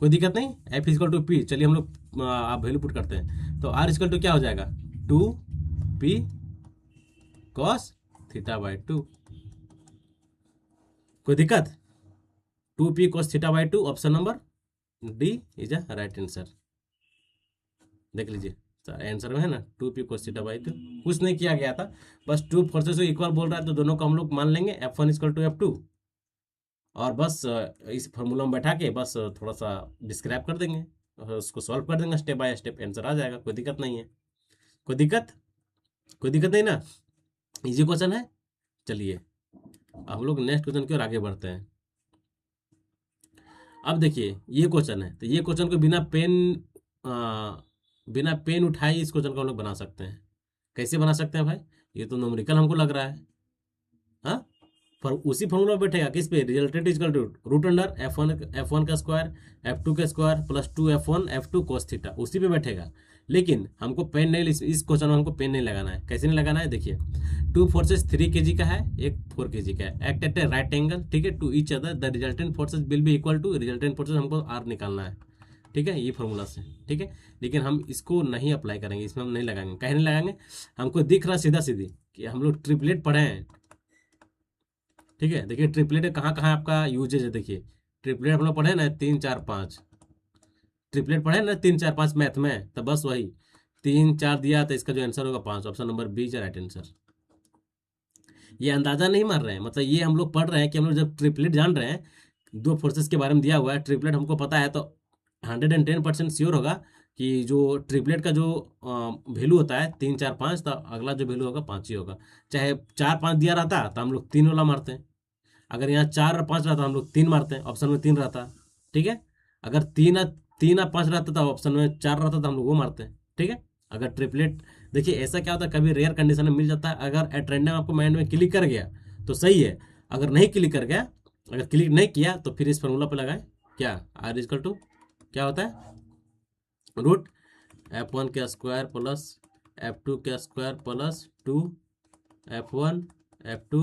कोई दिक्कत नहीं, F इक्वल टू P। चलिए हम लोग आप वैल्यू पुट करते हैं, तो R इक्वल टू क्या हो जाएगा, 2P cos थीटा बाई 2, कोई दिक्कत, 2P cos theta by 2, option number D is a right answer. देख लीजिए आंसर में है ना, 2P cos थीटा बाई 2, कुछ नहीं किया गया था, बस 2 फोर्सेस इक्वल बोल रहा है तो दोनों को हम लोग मान लेंगे F1 इक्वल टू F2, और बस इस फार्मूला में बैठा के बस थोड़ा सा डिस्क्राइब कर देंगे, उसको सॉल्व कर देंगे, स्टेप बाय स्टेप आंसर आ जाएगा, कोई दिक्कत नहीं है, कोई दिक्कत नहीं ना, इजी क्वेश्चन है। चलिए हम लोग नेक्स्ट क्वेश्चन की ओर आगे बढ़ते हैं। अब देखिए ये क्वेश्चन है, तो ये क्वेश्चन को बिना पेन उठाए इस क्वेश्चन को हम लोग बना सकते हैं। कैसे बना सकते हैं भाई, ये तो न्यूमेरिकल हमको लग रहा है, हाँ, पर उसी फॉर्मूला में बैठेगा किस पे, resultant equal to root under F1 का स्क्वायर F2 का square plus 2F1 F2 cos theta, उसी पे बैठेगा। लेकिन हमको पेन नहीं, इस क्वेश्चन में हमको पेन नहीं लगाना है। कैसे नहीं लगाना है, देखिए 2 फोर्सेस 3 kg का है, एक 4 kg का है, act at a right angle, ठीक है, to each other, the resultant forces will be equal to, resultant forces हमको आर निकालना है, ठीक है, ये फॉर्मूला से, ठीक है। लेकिन हम इसको नहीं अप्लाई करेंगे, इसमें हम नहीं लगाएंगे। कहीं नहीं लगाएंगे, हमको दिख रहा सीधा सीधी कि हम लोग ट्रिपलेट पढ़े हैं, ठीक है। देखिए ट्रिपलेट कहाँ कहाँ आपका यूजेज है, देखिए ट्रिपलेट हम लोग पढ़े ना 3 4 5, ट्रिपलेट पढ़े ना 3 4 5 मैथ में, तो बस वही 3 4 दिया, तो इसका जो आंसर होगा 5, option number B is right answer. ये अंदाजा नहीं मार रहे हैं, मतलब ये हम लोग पढ़ रहे हैं कि हम लोग जब ट्रिपलेट जान रहे हैं, दो फोर्सेस के बारे में दिया हुआ है, ट्रिपलेट हमको पता है, तो 110% श्योर होगा कि जो ट्रिपलेट का जो वैल्यू होता है 3 4 5, तो अगला जो वैल्यू होगा 5 ही होगा। चाहे 4 5 दिया रहता तो हम लोग 3 वाला मारते हैं, अगर यहाँ 4 और 5 रहता हम लोग 3 मारते हैं, ऑप्शन में 3 रहता, ठीक है। अगर 3 या 5 रहता था, ऑप्शन में 4 रहता तो हम लोग वो मारते हैं, ठीक है। अगर ट्रिपलेट, देखिए ऐसा क्या होता है, कभी रेयर कंडीशन में मिल जाता है, अगर एट रैंडम आपको माइंड में क्लिक कर गया तो सही है, अगर नहीं क्लिक कर गया, अगर क्लिक नहीं किया तो फिर इस फॉर्मूला पे लगाएं, क्या आर इजकल टू क्या होता है, रूट F1 का स्क्वायर प्लस F2 का square plus 2 F1 F2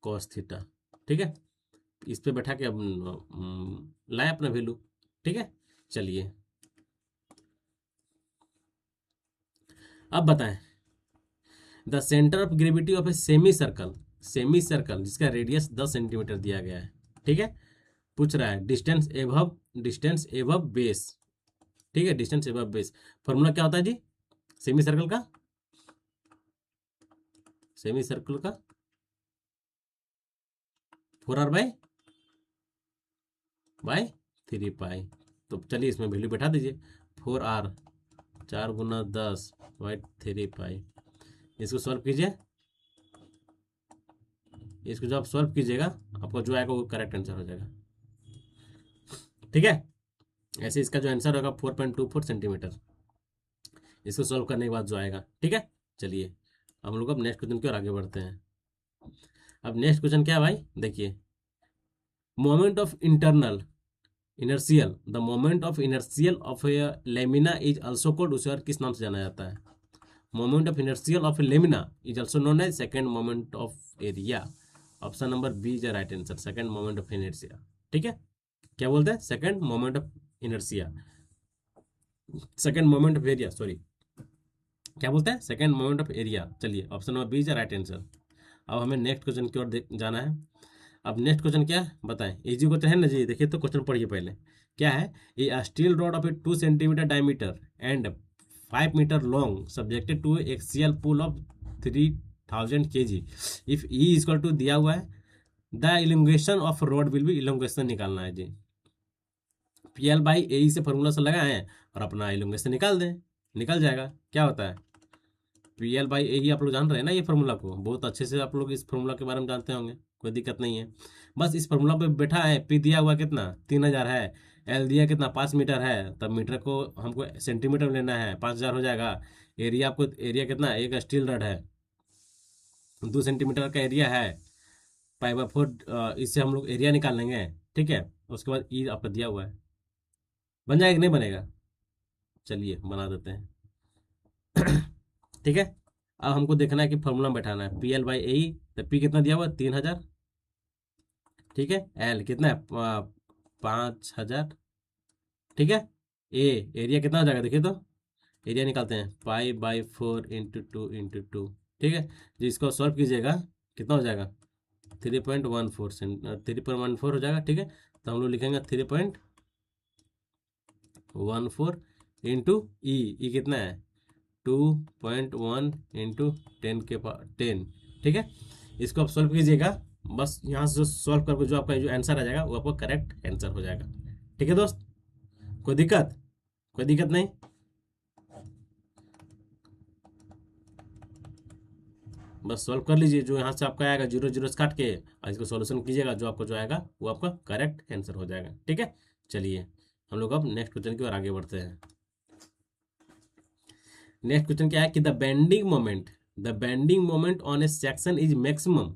cos theta, ठीक है। इस पे बैठा के अब लाए अपना वैल्यू, ठीक है। चलिए अब बताएं, the centre of gravity of a semi circle, semi circle जिसका रेडियस 10 सेंटीमीटर दिया गया है, ठीक है। पूछ रहा है डिस्टेंस एबव बेस, ठीक है, डिस्टेंस एबव बेस। फॉर्मूला क्या होता है जी सेमी सर्कल का, सेमी सर्कल का 4r बाय 3 पाई। तो चलिए इसमें वैल्यू बैठा दीजिए, 4r 4 गुना 10 बाई 3 पाई। इसको सॉल्व कीजिए, इसको जब सॉल्व कीजिएगा आपको जो आएगा वो करेक्ट आंसर हो जाएगा, ठीक है। ऐसे इसका जो आंसर होगा 4.24 सेंटीमीटर, इसको सॉल्व करने के बाद जो आएगा, ठीक है। चलिए हम लोग अब नेक्स्ट क्वेश्चन की ओर आगे बढ़ते हैं। अब नेक्स्ट क्वेश्चन क्या है भाई, देखिए moment of internal inertial, the moment of inertial of a lamina is also called, उसे और किस नाम से जाना जाता है, moment of inertial of a lamina is also known as second moment of area, option number B is right answer, second moment of inertia, ठीक है। क्या बोलते हैं, second moment of inertia, second moment of area, sorry क्या बोलते हैं, second moment of area. चलिए option number B is right answer. अब हमें नेक्स्ट क्वेश्चन की ओर जाना है। अब नेक्स्ट क्वेश्चन क्या है बताएं, इजी क्वेश्चन है ना जी, देखिए तो क्वेश्चन पढ़िए पहले। क्या है, a steel rod of a 2 centimetre diameter and 5 metre long subjected to axial pull of 3000 kg, if E equal to दिया हुआ है, the elongation of rod will be, elongation निकालना है जी। PL बाई ए से फॉर्मूला से लगाएं और अपना इलोंगेशन निकाल दें, निकल जाएगा। क्या होता है PL बाई ए ही, आप लोग जान रहे हैं ना ये फॉर्मूला को, बहुत अच्छे से आप लोग इस फॉर्मूला के बारे में जानते होंगे, कोई दिक्कत नहीं है। बस इस फॉर्मूला पे बैठा है, P दिया हुआ कितना 3000 है, L दिया कितना 5 मीटर है, तब मीटर को हमको सेंटीमीटर में लेना है, 5000 हो जाएगा। एरिया आपको, एरिया कितना, एक स्टील रड है 2 सेंटीमीटर का एरिया है, पाई बाय 4, इससे हम लोग एरिया निकाल लेंगे, ठीक है। उसके बाद ई आपका दिया हुआ है, बन जाएगा कि नहीं बनेगा, चलिए बना देते हैं ठीक है। अब हमको देखना है कि फॉर्मूला में बैठाना है, PL बाई ए, तो P कितना दिया हुआ 3000, ठीक है, L कितना है 5000, ठीक है। ए एरिया कितना हो जाएगा देखिए तो, एरिया निकालते हैं, पाई बाई 4 इंटू 2 इंटू 2, ठीक है। जिसको सॉल्व कीजिएगा कितना हो जाएगा 3.14 हो जाएगा, ठीक है। तो हम लोग लिखेंगे 3.14 इंटू ई कितना है 2.1 इंटू 10 ठीक है। इसको आप सॉल्व कीजिएगा, बस यहाँ से सॉल्व करके जो आपका जो आंसर आ जाएगा वो आपका करेक्ट आंसर हो जाएगा, ठीक है दोस्त। कोई दिक्कत, कोई दिक्कत नहीं, बस सॉल्व कर लीजिए, जो यहाँ से आपका आएगा 0 0 से काट के, और इसको सॉल्यूशन कीजिएगा, जो आपको जो आएगा वो आपका करेक्ट आंसर हो जाएगा, ठीक है। चलिए हम लोग अब नेक्स्ट क्वेश्चन की ओर आगे बढ़ते हैं। नेक्स्ट क्वेश्चन क्या है कि the bending moment on a section is maximum,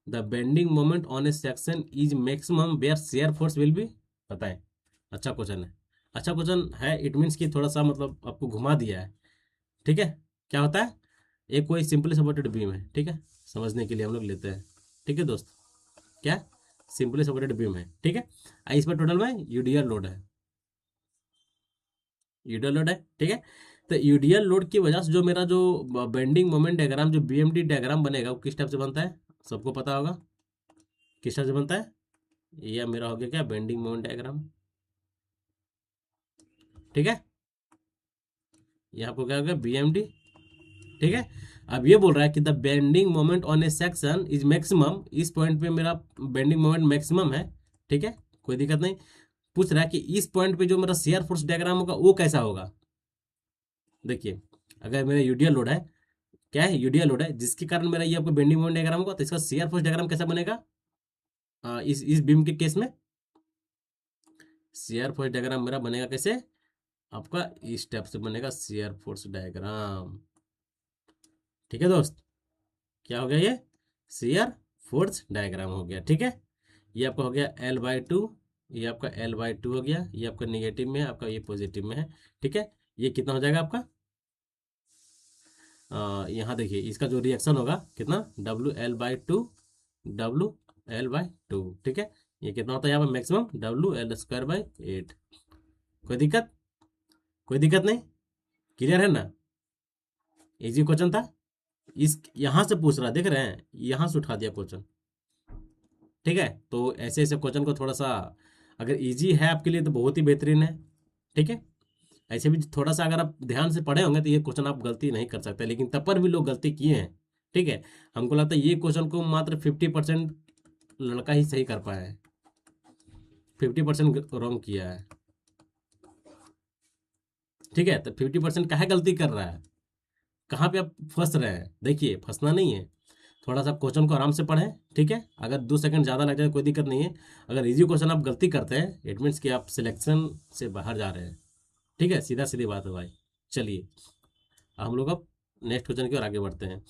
the bending moment on a section is maximum where shear force will be, बताएं। अच्छा क्वेश्चन है, अच्छा क्वेश्चन है, इट मीन्स कि थोड़ा सा मतलब आपको घुमा दिया है। ठीक है, क्या होता है, एक कोई सिंपली सपोर्टेड बीम है, ठीक है, समझने के लिए हम लोग लेते हैं। ठीक है दोस्त, क्या सिंपली सपोर्टेड बीम है, ठीक है। इस पर टोटल में यूडीएल लोड है, यूडीएल लोड है, ठीक है। तो यूडीएल लोड की वजह से जो मेरा जो बेंडिंग मोमेंट डायग्राम, जो बीएमडी डायग्राम बनेगा, वो किस टाइप से बनता है, सबको पता होगा किस टाइप से बनता है। यह मेरा हो गया क्या, बेंडिंग मोमेंट डायग्राम, ठीक है। ये आपको क्या हो गया, बीएमडी, ठीक है। अब ये बोल रहा है कि the bending moment on a section is maximum, इस पॉइंट पे मेरा बेंडिंग मोमेंट मैक्सिमम है, ठीक है, कोई दिक्कत नहीं। पूछ रहा है कि इस पॉइंट पे जो मेरा शेयर फोर्स डायग्राम होगा वो कैसा होगा। देखिए, अगर मेरा यूडीएल लोड है, क्या है, यूडीएल लोड है, जिसके कारण मेरा ये आपको बेंडिंग मोमेंट डायग्राम होगा, तो इसका शेयर फोर्स डायग्राम कैसा बनेगा। इस बीम के केस में शेयर फोर्स डायग्राम मेरा बनेगा कैसे, आपका इस स्टेप से बनेगा शेयर फोर्स डायग्राम। ठीक है दोस्त, क्या हो गया, ये शेयर फोर्स डायग्राम हो गया, ठीक है। ये आपका हो गया L/2, ये आपका L/2 हो गया, ये आपका निगेटिव में है, आपका ये पॉजिटिव में है, ठीक है। ये कितना हो जाएगा आपका, यहाँ देखिए इसका जो रिएक्शन होगा कितना, WL/2, WL/2, ठीक है। ये कितना होता है यहाँ पर मैक्सिमम, WL²/8। कोई दिक्कत, कोई दिक्कत नहीं, क्लियर है ना, इजी क्वेश्चन था। इस यहाँ से पूछ रहा, देख रहे हैं, यहाँ से उठा दिया क्वेश्चन, ठीक है। तो ऐसे ऐसे क्वेश्चन को थोड़ा सा, अगर इजी है आपके लिए तो बहुत ही बेहतरीन है, ठीक है। ऐसे भी थोड़ा सा अगर आप ध्यान से पढ़े होंगे तो ये क्वेश्चन आप गलती नहीं कर सकते, लेकिन तब पर भी लोग गलती किए हैं, ठीक है। हमको लगता है ये क्वेश्चन को मात्र 50% लड़का ही सही कर पाया है, 50% रॉन्ग किया है, ठीक है। तो 50% काहे गलती कर रहा है, कहाँ पे आप फंस रहे हैं। देखिए, फंसना नहीं है, थोड़ा सा क्वेश्चन को आराम से पढ़ें, ठीक है। अगर 2 सेकंड ज़्यादा लग जाए कोई दिक्कत नहीं है। अगर इजी क्वेश्चन आप गलती करते हैं, इट मीन्स कि आप सिलेक्शन से बाहर जा रहे हैं, ठीक है, सीधा सीधी बात है भाई। चलिए, हम लोग अब नेक्स्ट क्वेश्चन की ओर आगे बढ़ते हैं।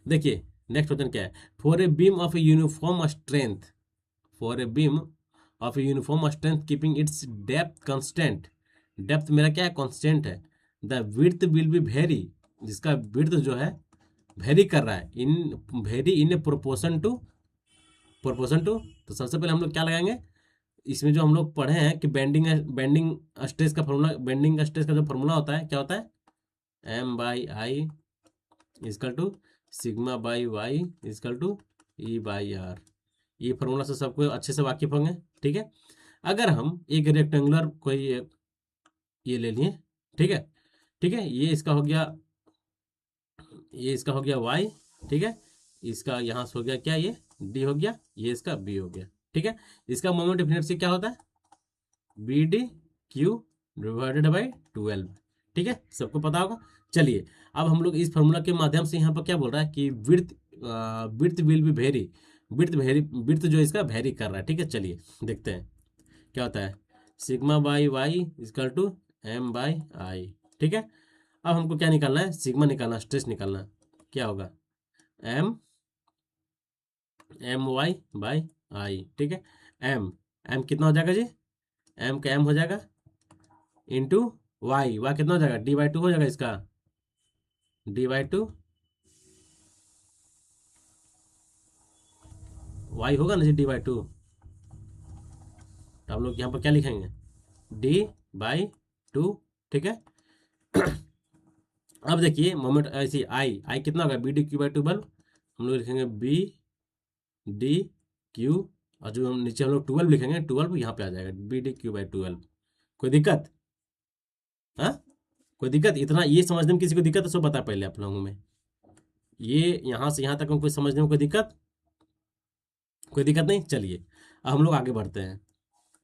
देखिए, नेक्स्ट क्वेश्चन क्या है, for a beam of a uniform strength, for a beam of a uniform strength keeping its depth constant, depth मेरा क्या है, कांस्टेंट है, the width will be vary, जिसका विड्थ जो है वेरी कर रहा है, in vary in a proportion to. तो सबसे पहले हम लोग क्या लगाएंगे, इसमें जो हम लोग पढ़े हैं कि बेंडिंग बेंडिंग स्ट्रेस का फॉर्मूला, बेंडिंग स्ट्रेस का जो फॉर्मूला होता है, क्या होता है, M/I equal to sigma by y equal to E/R। ये फॉर्मूला से सबको अच्छे से वाकिफ होंगे, ठीक है। अगर हम एक रेक्टेंगुलर कोई ये ले लिए, ठीक है, ठीक है, ये इसका हो गया, ये इसका हो गया y, ठीक है, इसका यहाँ से हो गया क्या, ये d हो गया, ये इसका b हो गया, ठीक है। इसका मोमेंट ऑफ इनर्शिया क्या होता है, BD/Q डिवाइडेड बाई 12, ठीक है, सबको पता होगा। चलिए, अब हम लोग इस फॉर्मूला के माध्यम से यहाँ पर क्या बोल रहा है कि width width will be very, width जो इसका वेरी कर रहा है, ठीक है। चलिए देखते हैं क्या होता है, sigma by y equal to M/I, ठीक है। अब हमको क्या निकालना है, सिग्मा निकालना, स्ट्रेस निकालना, क्या होगा, MY/I, ठीक है। एम एम कितना हो जाएगा जी, एम का एम हो जाएगा इंटू वाई, वाई कितना हो जाएगा, D/2 हो जाएगा इसका, D/2 वाई होगा ना जी, D/2। तो हम लोग यहाँ पर क्या लिखेंगे, D/2, ठीक है। अब देखिए मोमेंट ऐसी आई कितना होगा, BD/Q/12, हम लोग लिखेंगे BD/Q, और जो हम नीचे हम लोग 12 लिखेंगे, 12 यहाँ पे आ जाएगा BD/Q/12। कोई दिक्कत, हाँ, कोई दिक्कत, इतना ये समझने में किसी को दिक्कत है, सो बता पहले आप लोगों में, ये यहाँ से यहाँ तक हमको समझने में कोई दिक्कत, कोई दिक्कत नहीं। चलिए, अब हम लोग आगे बढ़ते हैं।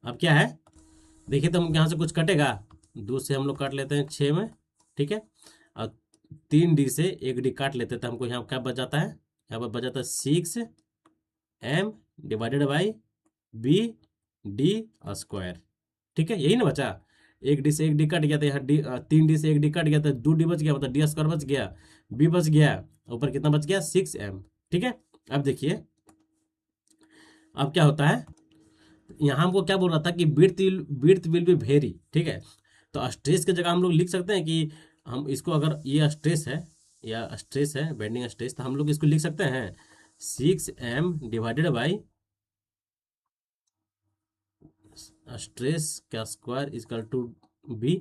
अब क्या है, देखिए, तो हम यहाँ से कुछ कटेगा, 2 से हम लोग काट लेते हैं 6 में, ठीक है। और 3D से 1D काट लेते हैं, तो हमको यहाँ क्या बच जाता है, यहाँ पर बच जाता है 6M डिवाइडेड बाई BD², ठीक है, यही ना बचा, 1D से 1D कट गया, तो यहाँ 3D से 1D कट गया, तो 2D बच गया, मतलब D² बच गया, B बच गया, ऊपर कितना बच गया, 6M, ठीक है। अब देखिए, अब क्या होता है, यहाँ हमको क्या बोल रहा था कि विड्थ विल बी वेरी, ठीक है। तो स्ट्रेस की जगह हम लोग लिख सकते हैं कि हम इसको, अगर ये स्ट्रेस है या स्ट्रेस है बेंडिंग स्ट्रेस, तो हम लोग इसको लिख सकते हैं 6m डिवाइडेड बाई स्ट्रेस का स्क्वायर इजकल टू बी।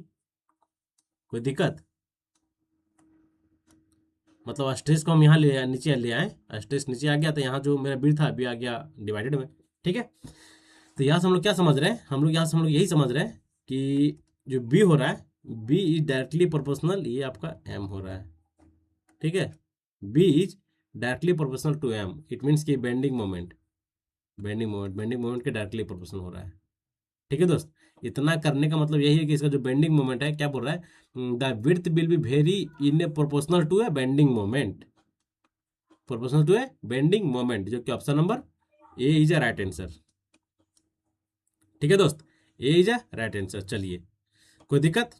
कोई दिक्कत? मतलब स्ट्रेस को हम यहाँ ले नीचे ले आए, स्ट्रेस नीचे आ गया तो यहाँ जो मेरा बी था बी आ गया डिवाइडेड में, ठीक है। तो यहाँ से हम लोग क्या समझ रहे हैं, हम लोग यहाँ से हम लोग यही समझ रहे हैं कि जो बी हो रहा है, बी इज डायरेक्टली प्रोपोर्शनल, ये आपका एम हो रहा है, ठीक है। B is directly proportional to M, it means कि बेंडिंग मोमेंट के डायरेक्टली प्रोपोर्शनल हो रहा है, ठीक है दोस्त। इतना करने का मतलब यही है कि इसका जो बेंडिंग मोमेंट है क्या बोल रहा है, the width will be vary in a proportional to a bending moment, proportional to a bending moment, जो कि option number A is a right answer, ठीक है दोस्त। A is a right answer. चलिए, कोई दिक्कत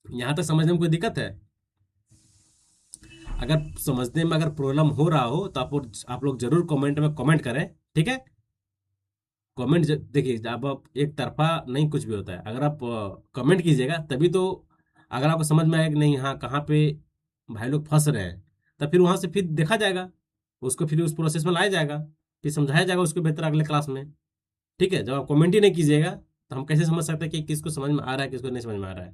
यहां तक समझने में? कोई दिक्कत है? अगर समझने में अगर प्रॉब्लम हो रहा हो तो आप लोग जरूर कमेंट में कमेंट करें, ठीक है। कमेंट देखिए, अब आप एक तरफा नहीं कुछ भी होता है, अगर आप कमेंट कीजिएगा तभी तो, अगर आपको समझ में आएगा कि नहीं हाँ कहाँ पे भाई लोग फंस रहे हैं, तब फिर वहाँ से फिर देखा जाएगा, उसको फिर उस प्रोसेस में लाया जाएगा, फिर समझाया जाएगा उसको बेहतर अगले क्लास में, ठीक है। जब आप कमेंट ही नहीं कीजिएगा तो हम कैसे समझ सकते हैं कि किसको समझ में आ रहा है किसको नहीं समझ में आ रहा है।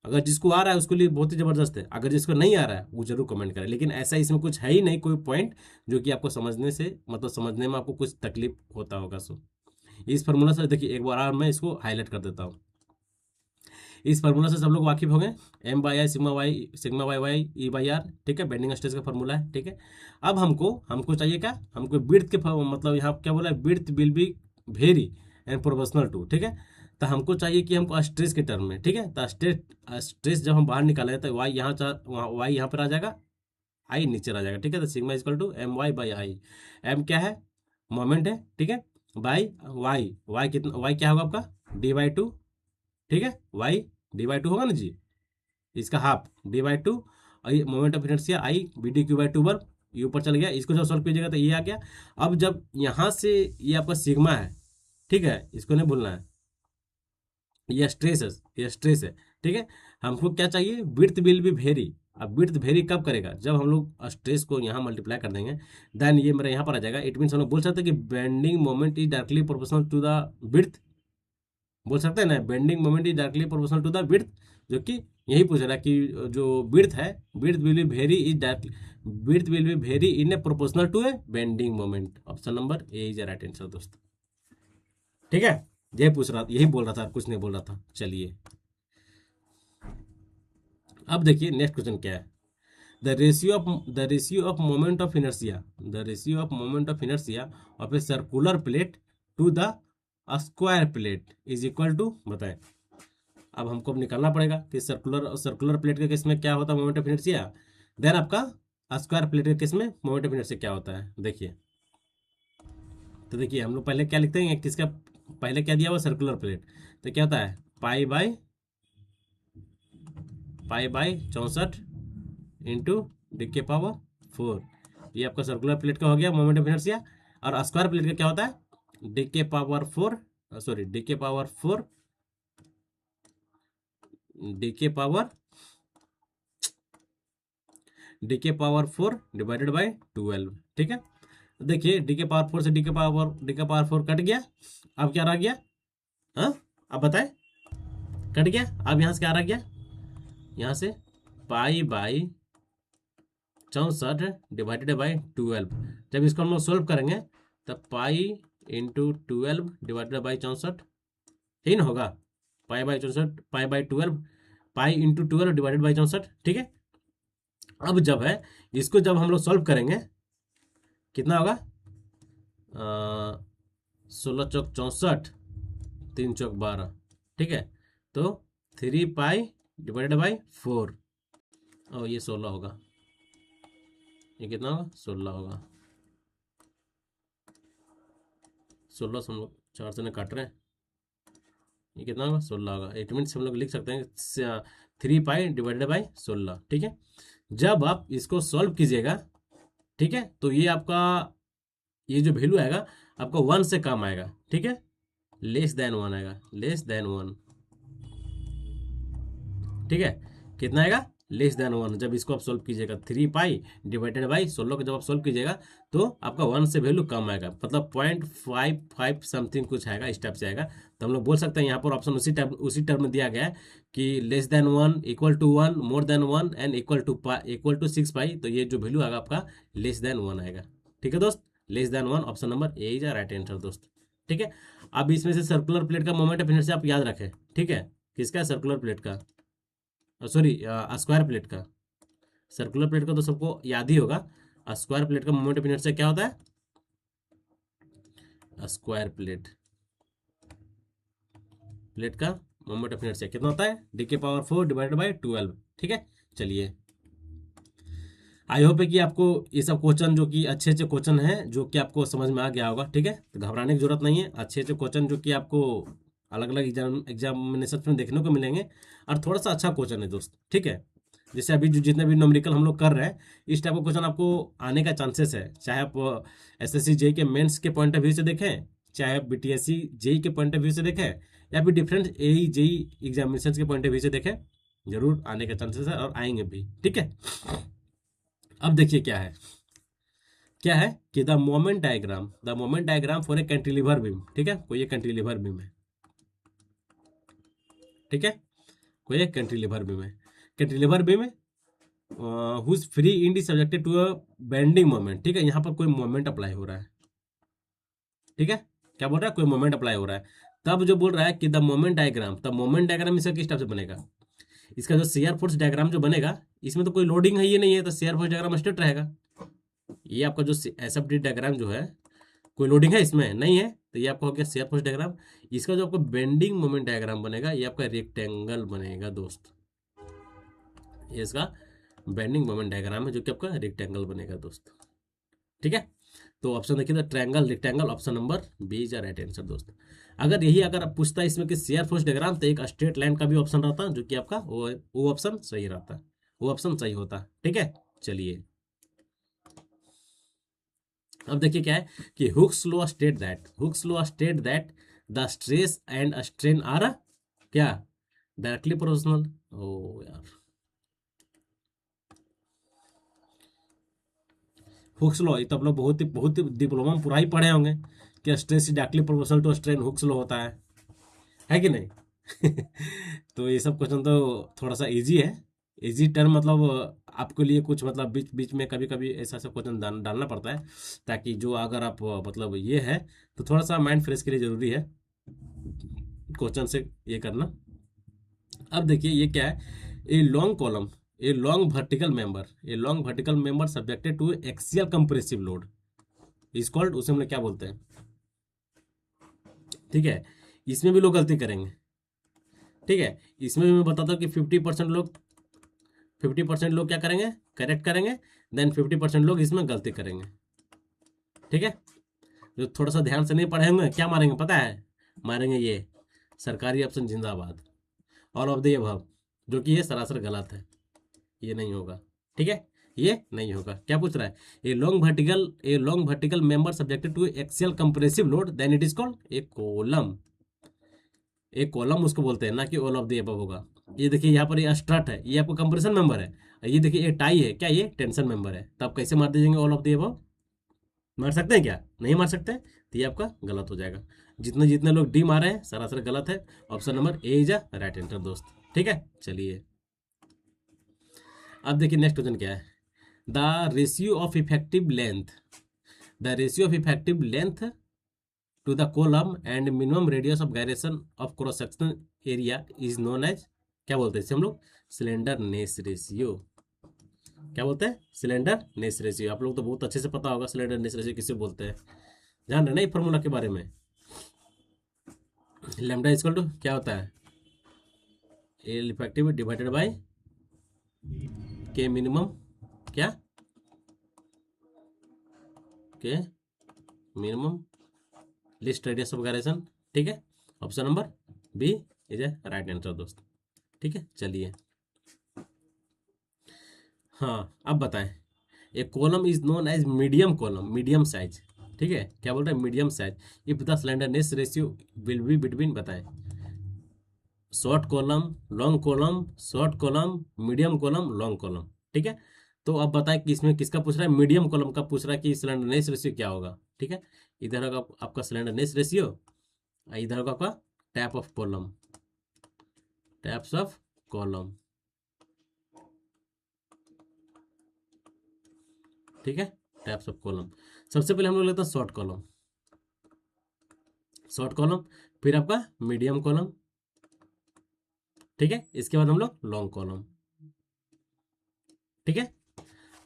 अगर जिसको आ रहा है उसके लिए बहुत ही ज़बरदस्त है, अगर जिसको नहीं आ रहा है वो जरूर कमेंट करें, लेकिन ऐसा इसमें कुछ है ही नहीं कोई पॉइंट जो कि आपको समझने से, मतलब समझने में आपको कुछ तकलीफ होता होगा। सो इस फार्मूला से देखिए, एक बार और मैं इसको हाईलाइट कर देता हूँ। इस फार्मूला से सब लोग वाकिफ हो गए, M by I sigma y y E by R, ठीक है, बेंडिंग स्ट्रेस का फार्मूला है, ठीक है। अब हमको हमको चाहिए क्या, हमको विड्थ के मतलब यहाँ क्या बोला है, width will be vary and proportional to, ठीक है। तो हमको चाहिए कि हमको स्ट्रेस के टर्म में, ठीक है, तो स्ट्रेस जब हम बाहर निकाले तो वाई यहाँ वाई यहाँ पर आ जाएगा, आई नीचे आ जाएगा, ठीक है। तो sigma equal to M y by I, M क्या है, मोमेंट है, ठीक है, बाई वाई, वाई कितना, वाई क्या होगा आपका डी बाई टू, ठीक है, वाई डी बाई टू होगा ना जी, इसका हाफ डी बाई टू, और ये moment of inertia I B D cube by two वर्ग, ये ऊपर चल गया, इसको जब सॉल्व कीजिएगा तो ये आ गया। अब जब यहाँ से ये आपका सिग्मा है, ठीक है, इसको नहीं भूलना है, ये स्ट्रेस है, ये स्ट्रेस है, ठीक है। हमको क्या चाहिए, विड्थ विल बी वेरी। अब विड्थ वेरी कब करेगा, जब हम लोग स्ट्रेस को यहाँ मल्टीप्लाई कर देंगे, देन ये मेरा यहाँ पर आ जाएगा। इट मीन्स हम लोग बोल सकते हैं कि bending moment is directly proportional to the width, बोल सकते हैं ना, bending moment is directly proportional to the width, जो कि यही पूछ रहा है कि जो विड्थ है, width will be vary is directly, width will be vary in a proportional to a bending moment, option number A is right answer दोस्त, ठीक है। यही पूछ रहा, यही बोल रहा था, कुछ नहीं बोल रहा था। चलिए, अब देखिए नेक्स्ट क्वेश्चन क्या है, the ratio of moment of inertia, the ratio of moment of inertia of a circular plate to the square plate is equal to, बताएं। अब हमको अब निकालना पड़ेगा कि सर्कुलर प्लेट के केस में क्या होता है मोमेंट ऑफ इनर्शिया, देन आपका स्क्वायर प्लेट के केस में मोमेंट ऑफ इनर्शिया क्या होता है, देखिए। तो देखिए हम लोग पहले क्या लिखते हैं, किसका पहले क्या दिया हुआ, सर्कुलर प्लेट, तो क्या होता है पाई बाई 64 इंटू डी के पावर 4, ये आपका सर्कुलर प्लेट का हो गया मोमेंट ऑफ इनर्शिया। और स्क्वायर प्लेट का क्या होता है, डी के पावर 4, सॉरी डी के पावर 4, डी के पावर डी के पावर 4 डिवाइडेड बाई 12, ठीक है। देखिए डी के पावर 4 से डी के पावर 4 कट गया, अब क्या रह गया, हाँ अब बताए, कट गया, अब यहाँ से क्या रह गया, यहाँ से पाई बाई 64 डिवाइडेड बाई 12, जब इसको हम लोग सोल्व करेंगे तब पाई इंटू 12 डिवाइडेड बाई 64, ठीक ना होगा, pi by 64, pi by 12, pi into 12 divided by 64, ठीक है। अब जब है इसको जब हम लोग सॉल्व करेंगे कितना होगा, 16 चौक 64, 3 चौक 12, ठीक है। तो 3 पाई डिवाइडेड बाई 4, और ये 16 होगा, ये कितना होगा, 16 होगा, 16 से हम लोग 4 से काट रहे हैं, ये कितना होगा, 16 होगा। इट मीन्स हम लोग लिख सकते हैं 3 पाई डिवाइडेड बाई 16, ठीक है। जब आप इसको सॉल्व कीजिएगा, ठीक है, तो ये आपका ये जो वैल्यू आएगा आपका 1 से कम आएगा, ठीक है, लेस देन 1 आएगा, लेस देन 1, ठीक है, कितना आएगा, लेस देन 1। जब इसको आप सोल्व कीजिएगा 3 पाई डिवाइडेड बाई 16 को जब आप सोल्व कीजिएगा तो आपका 1 से वैल्यू कम आएगा, मतलब 0.55 समथिंग कुछ आएगा, इस टाइप से आएगा। तो हम लोग बोल सकते हैं यहाँ पर ऑप्शन उसी टर्म में दिया गया है कि less than 1, equal to 1, more than 1 and equal to 6 pi. तो ये जो वैल्यू आएगा आपका लेस देन 1 आएगा, ठीक है दोस्त, less than 1, option number A is right answer दोस्त, ठीक है। अब इसमें से सर्कुलर प्लेट का मोमेंट ऑफ इनर्शिया आप याद रखें, ठीक है, किसका, सर्कुलर प्लेट का, सॉरी स्क्वायर प्लेट का। सर्कुलर प्लेट का तो सबको याद ही होगा। स्क्वायर प्लेट का मोमेंट ऑफ इनर्शिया क्या होता है, स्क्वायर प्लेट का मोमेंट ऑफ इनर्शिया कितना होता है, d⁴ डिवाइडेड बाई 12, ठीक है। चलिए, आई होप है कि आपको ये सब क्वेश्चन जो कि अच्छे अच्छे क्वेश्चन हैं जो कि आपको समझ में आ गया होगा, ठीक है, तो घबराने की जरूरत नहीं है। अच्छे अच्छे क्वेश्चन जो कि आपको अलग अलग एग्जामिनेशन में देखने को मिलेंगे, और थोड़ा सा अच्छा क्वेश्चन है दोस्त, ठीक है। जैसे अभी जो जितने भी न्यूमेरिकल हम लोग कर रहे हैं, इस टाइप का क्वेश्चन आपको आने का चांसेस है, चाहे आप एसएससी जेई के मेंस के पॉइंट ऑफ व्यू से देखें, चाहे आप बीटीएससी जेई के पॉइंट ऑफ व्यू से देखें, या फिर डिफरेंट एई जेई एग्जामिनेशन के पॉइंट ऑफ व्यू से देखें, जरूर आने का चांसेस है और आएंगे भी, ठीक है। अब देखिए क्या है कि the moment diagram for a cantilever beam, ठीक है, कोई एक कैंटिलीवर बीम है, ठीक है, कोई एक कैंटिलीवर बीम है, कैंटिलीवर बीम है whose free end is subjected to a bending moment, ठीक है, यहाँ पर कोई मोमेंट अप्लाई हो रहा है, ठीक है, क्या बोल रहा है, कोई मोमेंट अप्लाई हो रहा है। तब जो बोल रहा है कि द मोमेंट डायग्राम इसका किस टाइप से बनेगा, इसका जो शेयर फोर्स डायग्राम जो बनेगा, इसमें तो कोई लोडिंग है ये नहीं है, तो शेयर फोर्स डायग्राम स्ट्रेट रहेगा। ये आपका जो एसएफडी डायग्राम जो है, कोई लोडिंग है इसमें नहीं है, तो ये आपका हो गया शेयर फोर्स डायग्राम। इसका जो आपको बेंडिंग मोमेंट डायग्राम बनेगा, ये आपका रेक्टेंगल बनेगा दोस्त, ये इसका बेंडिंग मोमेंट डायग्राम है जो कि आपका रेक्टेंगल बनेगा दोस्त, ठीक है। तो ऑप्शन देखिए, तो triangle rectangle, option number B is right answer दोस्त। अगर आप पूछता है इसमें कि शेयर फोर्स डायग्राम, तो एक स्ट्रेट लाइन का भी ऑप्शन रहता जो कि आपका वो ऑप्शन सही रहता, वो ऑप्शन सही होता, ठीक है। चलिए, अब देखिए क्या है कि Hooke's law state that the stress and strain are क्या, डायरेक्टली प्रोपोर्शनल। ओ यार, हुक्स लॉ, ये तो आप लोग बहुत ही डिप्लोमा में पूरा ही पढ़े होंगे कि stress directly proportional to strain, Hooke's law होता है कि नहीं। तो ये सब क्वेश्चन तो थोड़ा सा इजी है, इजी टर्म मतलब आपके लिए कुछ मतलब बीच बीच में कभी कभी ऐसा ऐसा क्वेश्चन डालना पड़ता है, ताकि जो अगर आप मतलब ये है तो थोड़ा सा माइंड फ्रेश के लिए ज़रूरी है क्वेश्चन से ये करना। अब देखिए ये क्या है, a long column, a long vertical member subjected to axial compressive load is called, उसे हम लोग क्या बोलते हैं, ठीक है। इसमें भी लोग गलती करेंगे, ठीक है, इसमें भी मैं बताता हूँ कि 50% लोग क्या करेंगे, करेक्ट करेंगे, देन 50% लोग इसमें गलती करेंगे, ठीक है। जो थोड़ा सा ध्यान से नहीं पढ़े होंगे क्या मारेंगे पता है, मारेंगे ये सरकारी ऑप्शन जिंदाबाद, ऑल ऑफ द अबव, जो कि ये सरासर गलत है, ये नहीं होगा, ठीक है, ये नहीं होगा। क्या पूछ रहा है, a long vertical member subjected to axial compressive load then it is called a column, एक कॉलम उसको बोलते हैं, ना कि ऑल ऑफ द एबव होगा। ये देखिए यहाँ पर ये स्ट्रट है, ये आपको कंप्रेशन मेंबर है, ये देखिए ये टाई है, क्या ये टेंशन मेंबर है, तो आप कैसे मार दीजिएंगे ऑल ऑफ द एबव, मार सकते हैं क्या, नहीं मार सकते, तो ये आपका गलत हो जाएगा। जितने जितने लोग डी मारे हैं सरासर गलत है, option number A is a right answer दोस्त, ठीक है। चलिए, अब देखिए नेक्स्ट क्वेश्चन क्या है, the ratio of effective length to the column and minimum radius of gyration of cross section area is known as, क्या बोलते हैं इसे हम लोग, स्लेंडरनेस रेशियो, क्या बोलते हैं, स्लेंडरनेस रेशियो। आप लोग तो बहुत अच्छे से पता होगा स्लेंडरनेस रेशियो किसे बोलते हैं, जान रहे ना फॉर्मूला के बारे में, लैम्डा इक्वल टू क्या होता है, L effective divided by K minimum, क्या K minimum least radius of gyration, ठीक है, option number B is a right answer दोस्त, ठीक है। चलिए, हाँ अब बताएं, a column is known as medium column, medium size, ठीक है, क्या बोल रहा है, medium size if the slenderness ratio will be between, बताएं, short column, long column, short column, medium column, long column. ठीक है, तो अब बताएं कि इसमें किसका पूछ रहा है, मीडियम कॉलम का पूछ रहा है कि स्लेंडरनेस रेशियो क्या होगा। ठीक है, इधर होगा आपका स्लेंडरनेस रेशियो, इधर होगा आपका type of column, types of column. ठीक है, टाइप्स ऑफ कॉलम। सबसे पहले हम लोग लेते हैं शॉर्ट कॉलम, शॉर्ट कॉलम, फिर आपका मीडियम कॉलम। ठीक है, इसके बाद हम लोग लॉन्ग कॉलम। ठीक है,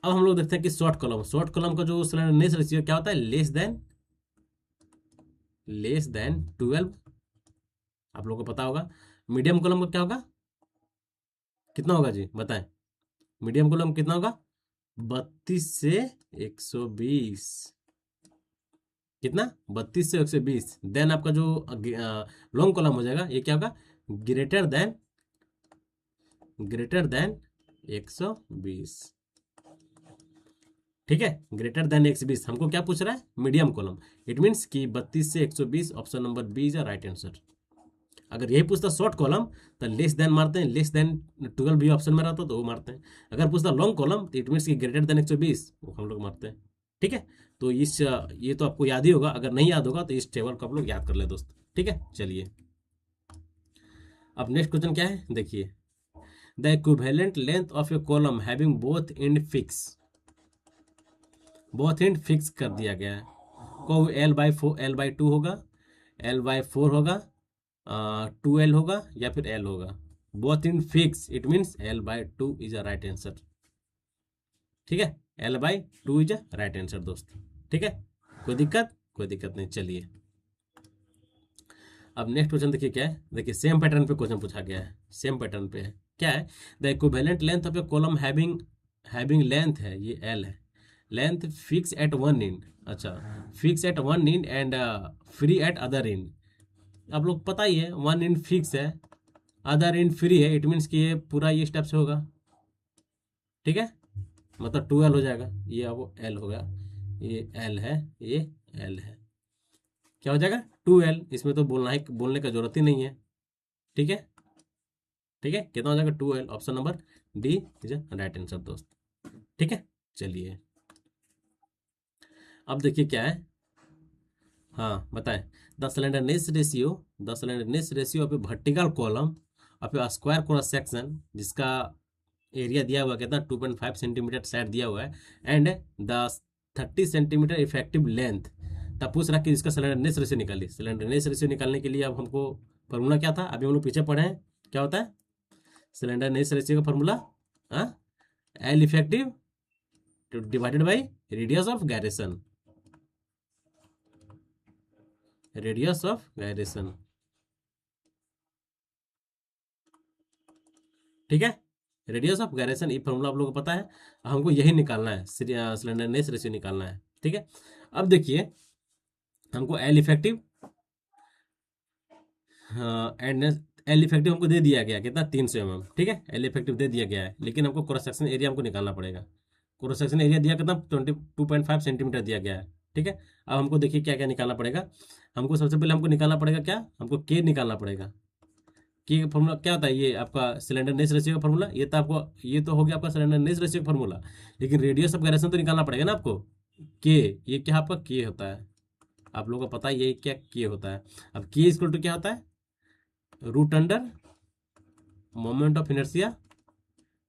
अब हम लोग देखते हैं कि शॉर्ट कॉलम, शॉर्ट कॉलम का जो स्लेंडरनेस रेशियो क्या होता है, लेस देन 12, आप लोगों को पता होगा। मीडियम कॉलम का क्या होगा, कितना होगा जी बताएं, मीडियम कॉलम कितना होगा, 32 से 120, कितना, 32 से 120। देन आपका जो लॉन्ग कॉलम हो जाएगा, ये क्या होगा, ग्रेटर देन 120। ठीक है, ग्रेटर देन 120, हमको क्या पूछ रहा है, मीडियम कॉलम। इट मीन्स कि 32 से 120, option number B is right answer. अगर यही पूछता शॉर्ट कॉलम तो लेस देन मारते हैं, लेस देन 12 भी ऑप्शन में रहता तो वो मारते हैं। अगर पूछता लॉन्ग कॉलम तो इट मीन्स कि ग्रेटर देन 120, वो हम लोग मारते हैं। ठीक है, तो ये तो आपको याद ही होगा, अगर नहीं याद होगा तो इस टेबल को आप लोग याद कर ले दोस्त। ठीक है, चलिए अब नेक्स्ट क्वेश्चन क्या है, देखिए, the equivalent length of a column having both and fix, both and fix कर दिया गया है, को L/2 होगा, L/4 होगा, 2L होगा या फिर L होगा। Both in fix, it means L/2 is a right answer. ठीक है, L/2 is a right answer दोस्त। ठीक है, कोई दिक्कत, कोई दिक्कत नहीं, चलिए अब नेक्स्ट क्वेश्चन देखिए क्या है, देखिए सेम पैटर्न पे क्वेश्चन पूछा गया है, सेम पैटर्न पे है, क्या है, the equivalent length of a column having length है, ये L है, length fix at one end, अच्छा, fix at one end and free at other end. आप लोग पता ही है, वन इंड फिक्स है, अदर इंड फ्री है, इट मीन्स कि ये पूरा ये स्टेप से होगा। ठीक है, मतलब 2L हो जाएगा, ये वो L होगा, ये L है, ये L है, क्या हो जाएगा 2L, इसमें तो बोलने का जरूरत ही नहीं है। ठीक है, ठीक है, कितना हो जाएगा 2L, option number D is right answer दोस्त। ठीक है, चलिए अब देखिए क्या है, हाँ बताएं, the slenderness ratio of A vertical column of A square cross section, जिसका एरिया दिया हुआ कितना 2.5 सेंटीमीटर साइड दिया हुआ है, and the 30 centimetre effective length, तब पूछ रहा कि इसका स्लेंडरनेस रेशियो निकालिए। स्लेंडरनेस रेशियो निकालने के लिए अब हमको फॉर्मूला क्या था, अभी हम लोग पीछे पढ़े हैं, क्या होता है स्लेंडरनेस रेशियो का फॉर्मूला, हाँ, L effective divided by radius of gyration, radius of gyration. ठीक है, रेडियस ऑफ गायरेशन, ये फॉर्मूला आप लोगों को पता है, हमको यही निकालना है, स्लेंडरनेस रेशियो निकालना है। ठीक है, अब देखिए हमको L effective and L effective हमको दे दिया गया कितना 300 mm। ठीक है, एल इफेक्टिव दे दिया गया है, लेकिन हमको क्रॉस सेक्शन एरिया हमको निकालना पड़ेगा। क्रॉस सेक्शन एरिया दिया कितना 22.5 सेंटीमीटर दिया गया है। ठीक है, अब हमको देखिए क्या क्या निकालना पड़ेगा, हमको सबसे पहले हमको निकालना पड़ेगा क्या, हमको के निकालना पड़ेगा। के फॉर्मूला क्या होता है, ये आपका स्लेंडरनेस रेशियो का फॉर्मूला, ये तो आपको, ये तो हो गया आपका स्लेंडरनेस रेशियो का फॉर्मूला, लेकिन रेडियस ऑफ गायरेशन तो निकालना पड़ेगा ना आपको। के, ये क्या आपका के होता है, आप लोगों को पता है ये क्या के होता है। अब के इक्वल टू क्या होता है, root under moment of inertia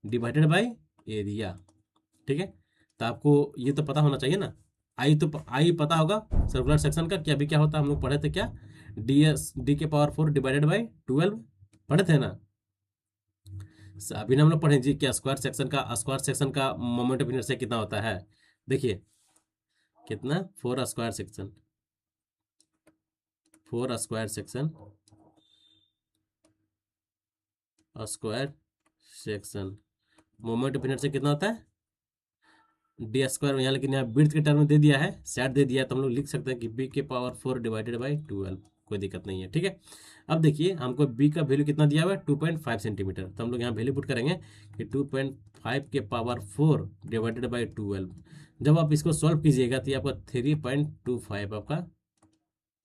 divided by area. ठीक है, तो आपको ये तो पता होना चाहिए ना, आई पता होगा सर्कुलर सेक्शन का, क्या अभी क्या होता है, हम लोग पढ़े थे क्या, D के पावर 4 डिवाइडेड बाई 12 पढ़े थे ना। अभी ना हम लोग पढ़े जी क्या, स्क्वायर सेक्शन का मोमेंट ऑफ इनर्शिया कितना होता है, देखिए कितना 4 square section square section moment of inertia कितना होता है, D² यहाँ, लेकिन यहाँ ब्रीथ के टर्म में दे दिया है, सेट दे दिया है, तो हम लोग लिख सकते हैं कि B के पावर 4 डिवाइडेड बाई 12, कोई दिक्कत नहीं है, ठीक है। अब देखिए हमको बी का वैल्यू कितना दिया हुआ है, 2.5 सेंटीमीटर, तो हम लोग यहाँ वैल्यू पुट करेंगे कि 2.5 के पावर 4 डिवाइडेड बाई 12। जब आप इसको सॉल्व कीजिएगा तो ये आपका 3.25 आपका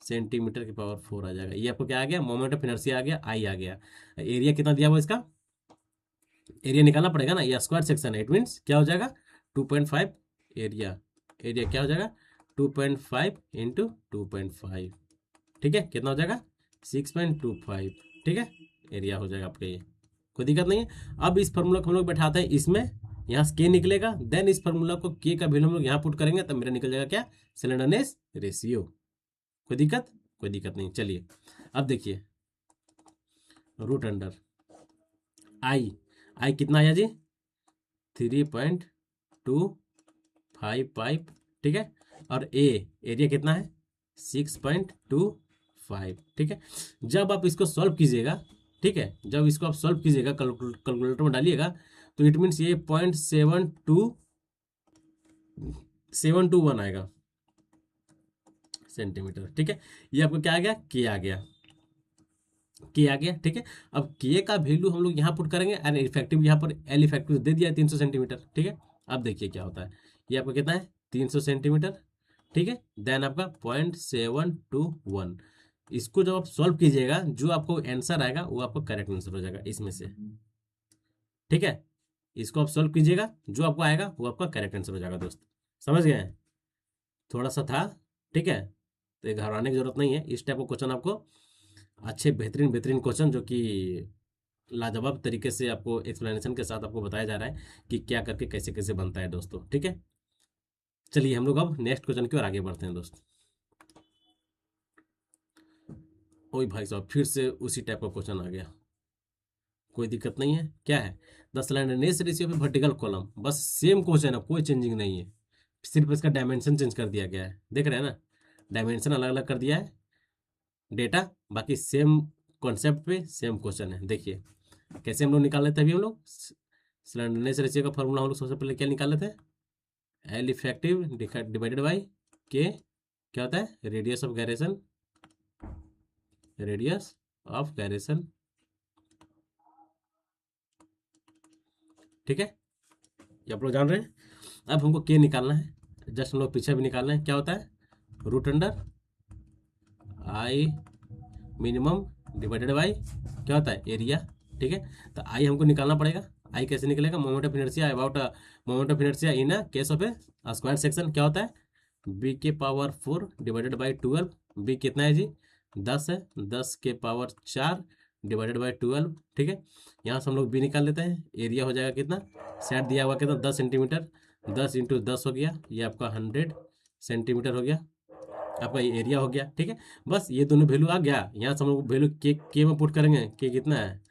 सेंटीमीटर की पावर 4 आ जाएगा। ये आपको क्या आ गया, मोमेंट ऑफ इनर्शिया आ गया, आई आ गया। एरिया कितना दिया हुआ इसका, एरिया निकालना पड़ेगा ना, ये स्क्वायर सेक्शन है, इट मीन्स क्या हो जाएगा 2.5 एरिया, एरिया क्या हो जाएगा 2.5 इंटू 2.5, ठीक है, कितना हो जाएगा 6.25, ठीक है, एरिया हो जाएगा आपका ये, कोई दिक्कत नहीं है। अब इस फार्मूला को हम लोग बैठाते हैं इसमें, यहाँ से के निकलेगा, देन इस फार्मूला को के का वैल्यू हम लोग यहाँ पुट करेंगे, तब मेरा निकल जाएगा क्या, स्लेंडरनेस रेशियो। कोई दिक्कत, कोई दिक्कत नहीं। चलिए अब देखिए रूट अंडर आई, आई कितना आया जी 3.255, ठीक है, और एरिया कितना है 6.25, ठीक है। जब आप इसको सॉल्व कीजिएगा, ठीक है, जब इसको आप सॉल्व कीजिएगा कैलकुलेटर में डालिएगा, तो इट मीन्स ये 0.721 आएगा सेंटीमीटर, ठीक है। ये आपको क्या आ गया, के आ गया, के आ गया, ठीक है। अब के का वैल्यू हम लोग यहाँ पुट करेंगे, एंड इफेक्टिव यहाँ पर एल इफेक्टिव दे दिया है 300 सेंटीमीटर, ठीक है। अब देखिए क्या होता है, ये आपका कितना है 300 सेंटीमीटर, ठीक है, देन आपका 0.721, इसको जब आप सॉल्व कीजिएगा जो आपको आंसर आएगा वो आपको करेक्ट आंसर हो जाएगा इसमें से, ठीक है। इसको आप सॉल्व कीजिएगा, जो आपको आएगा वो आपका करेक्ट आंसर हो जाएगा दोस्त, समझ गए हैं, थोड़ा सा था, ठीक है। तो ये घबराने की जरूरत नहीं है, इस टाइप का क्वेश्चन आपको अच्छे बेहतरीन बेहतरीन क्वेश्चन जो कि लाजवाब तरीके से आपको एक्सप्लेनेशन के साथ आपको बताया जा रहा है कि क्या करके कैसे कैसे बनता है दोस्तों, ठीक है। चलिए हम लोग अब नेक्स्ट क्वेश्चन की ओर आगे बढ़ते हैं दोस्त। ओए भाई साहब फिर से उसी टाइप का क्वेश्चन आ गया, कोई दिक्कत नहीं है, क्या है the slenderness ratio of vertical column, बस सेम क्वेश्चन है, कोई चेंजिंग नहीं है, सिर्फ इसका डायमेंशन चेंज कर दिया गया है, देख रहे हैं ना, डायमेंशन अलग अलग कर दिया है, डेटा बाकी सेम कॉन्सेप्ट पे सेम क्वेश्चन है। देखिए कैसे हम लोग निकाल लेते हैं, अभी हम लोग स्लैंडरनेस रेशियो का फॉर्मूला हम लोग सबसे पहले क्या निकाल लेते हैं, एल इफेक्टिव डिवाइडेड बाई के, क्या होता है radius of gyration, radius of gyration, ठीक है, ये आप लोग जान रहे हैं। अब हमको के निकालना है, जस्ट हम लोग पीछे भी निकालना है, क्या होता है root under I minimum divided by क्या होता है एरिया, ठीक है। तो आई हमको निकालना पड़ेगा, आई कैसे निकलेगा, moment of inertia about moment of inertia in a case of A square section, क्या होता है बी के पावर 4 डिवाइडेड बाई 12, बी कितना है जी 10 है, 10 के पावर 4 डिवाइडेड बाई 12, ठीक है। यहाँ से हम लोग बी निकाल लेते हैं, एरिया हो जाएगा कितना, सेट दिया हुआ कितना 10 सेंटीमीटर, 10 इंटू 10 हो गया, ये आपका 100 सेंटीमीटर हो गया, आपका ये एरिया हो गया, ठीक है। बस ये दोनों वैल्यू आ गया, यहाँ से हम लोग वैल्यू के में पुट करेंगे, के कितना है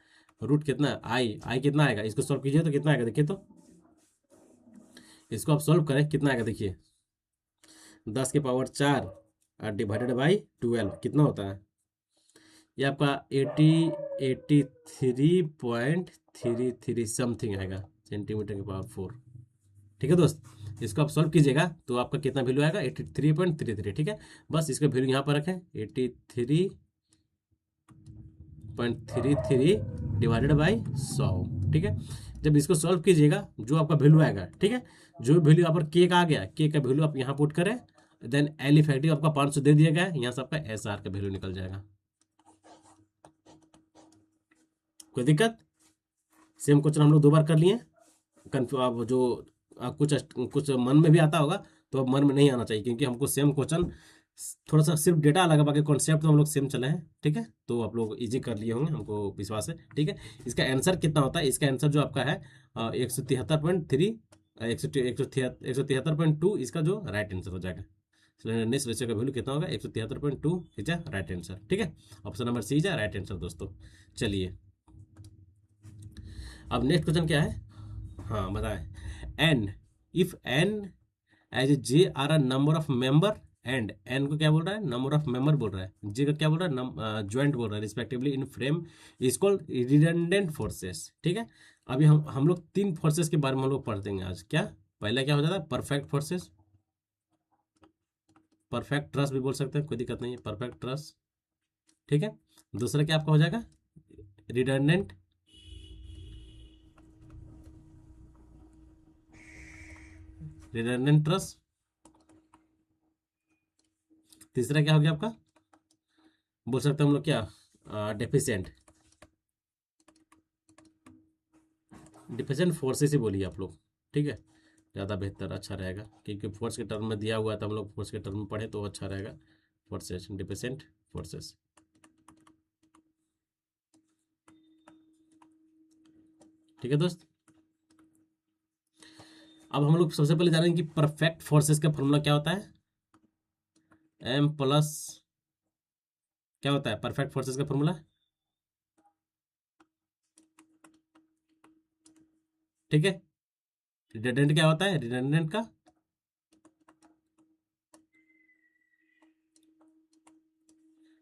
रूट कितना है आई कितना आएगा, इसको सॉल्व कीजिए तो कितना आएगा देखिए, तो इसको आप सॉल्व करें कितना आएगा देखिए, 10 के पावर 4 डिवाइडेड बाई 12 कितना होता है, ये आपका 83.33 समथिंग आएगा सेंटीमीटर के पावर 4, ठीक है दोस्त। इसको आप सॉल्व कीजिएगा तो आपका कितना वैल्यू आएगा 83.33, ठीक है। बस इसका वैल्यू यहाँ पर रखें 83.33 डिवाइडेड बाई 100, ठीक है। जब इसको सॉल्व कीजिएगा जो आपका वैल्यू आएगा, ठीक है, जो वैल्यू यहाँ पर के का आ गया, के का वैल्यू आप यहाँ पुट करें, देन एल इफेक्टिव आपका 500 दे दिया गया है, यहाँ से आपका एस आर का वैल्यू निकल जाएगा, कोई दिक्कत। सेम क्वेश्चन हम लोग 2 बार कर लिए, अब जो कुछ मन में भी आता होगा तो अब मन में नहीं आना चाहिए, क्योंकि हमको सेम क्वेश्चन थोड़ा सा सिर्फ डेटा अलग है, बाकी कॉन्सेप्ट तो हम लोग सेम चले हैं, ठीक है। तो आप लोग इजी कर लिए होंगे, हमको विश्वास है, ठीक है। इसका आंसर कितना होता है, इसका आंसर जो आपका है 173.3 173.2 इसका जो राइट आंसर हो जाएगा, स्लैंडरनेस रेशियो का वैल्यू कितना होगा 173.2 इज अ राइट आंसर, ठीक है। Option number C is a right answer दोस्तों। चलिए अब नेक्स्ट क्वेश्चन क्या है, हाँ बताएं, N if N as J are a number of member, and N को क्या बोल रहा है नंबर ऑफ मेंबर बोल रहा है, जे का क्या बोल रहा है ज्वाइंट बोल रहा है respectively in frame is called redundant forces, ठीक है। अभी हम लोग 3 फोर्सेस के बारे में हम लोग पढ़ते हैं आज, क्या पहला क्या हो जाता है परफेक्ट फोर्सेस, परफेक्ट ट्रस्ट भी बोल सकते हैं, कोई दिक्कत नहीं है, परफेक्ट ट्रस्ट, ठीक है। दूसरा क्या आपका हो जाएगा, रिडंडेंट, रिडंडेंट ट्रस। तीसरा क्या हो गया आपका, बोल सकते हैं हम लोग क्या, डेफिशिएंट, डिफिशिएंट फोर्सेस ही बोलिए आप लोग, ठीक है, ज़्यादा बेहतर अच्छा रहेगा, क्योंकि फोर्स के टर्म में दिया हुआ है तो हम लोग फोर्स के टर्म में पढ़े तो अच्छा रहेगा। Forces, deficient forces. ठीक है दोस्त। अब हम लोग सबसे पहले जानेंगे कि परफेक्ट फोर्सेस का फॉर्मूला क्या होता है। एम प्लस, क्या होता है परफेक्ट फोर्सेस का फॉर्मूला, ठीक है। रिडंडेंट क्या होता है, रिडंडेंट का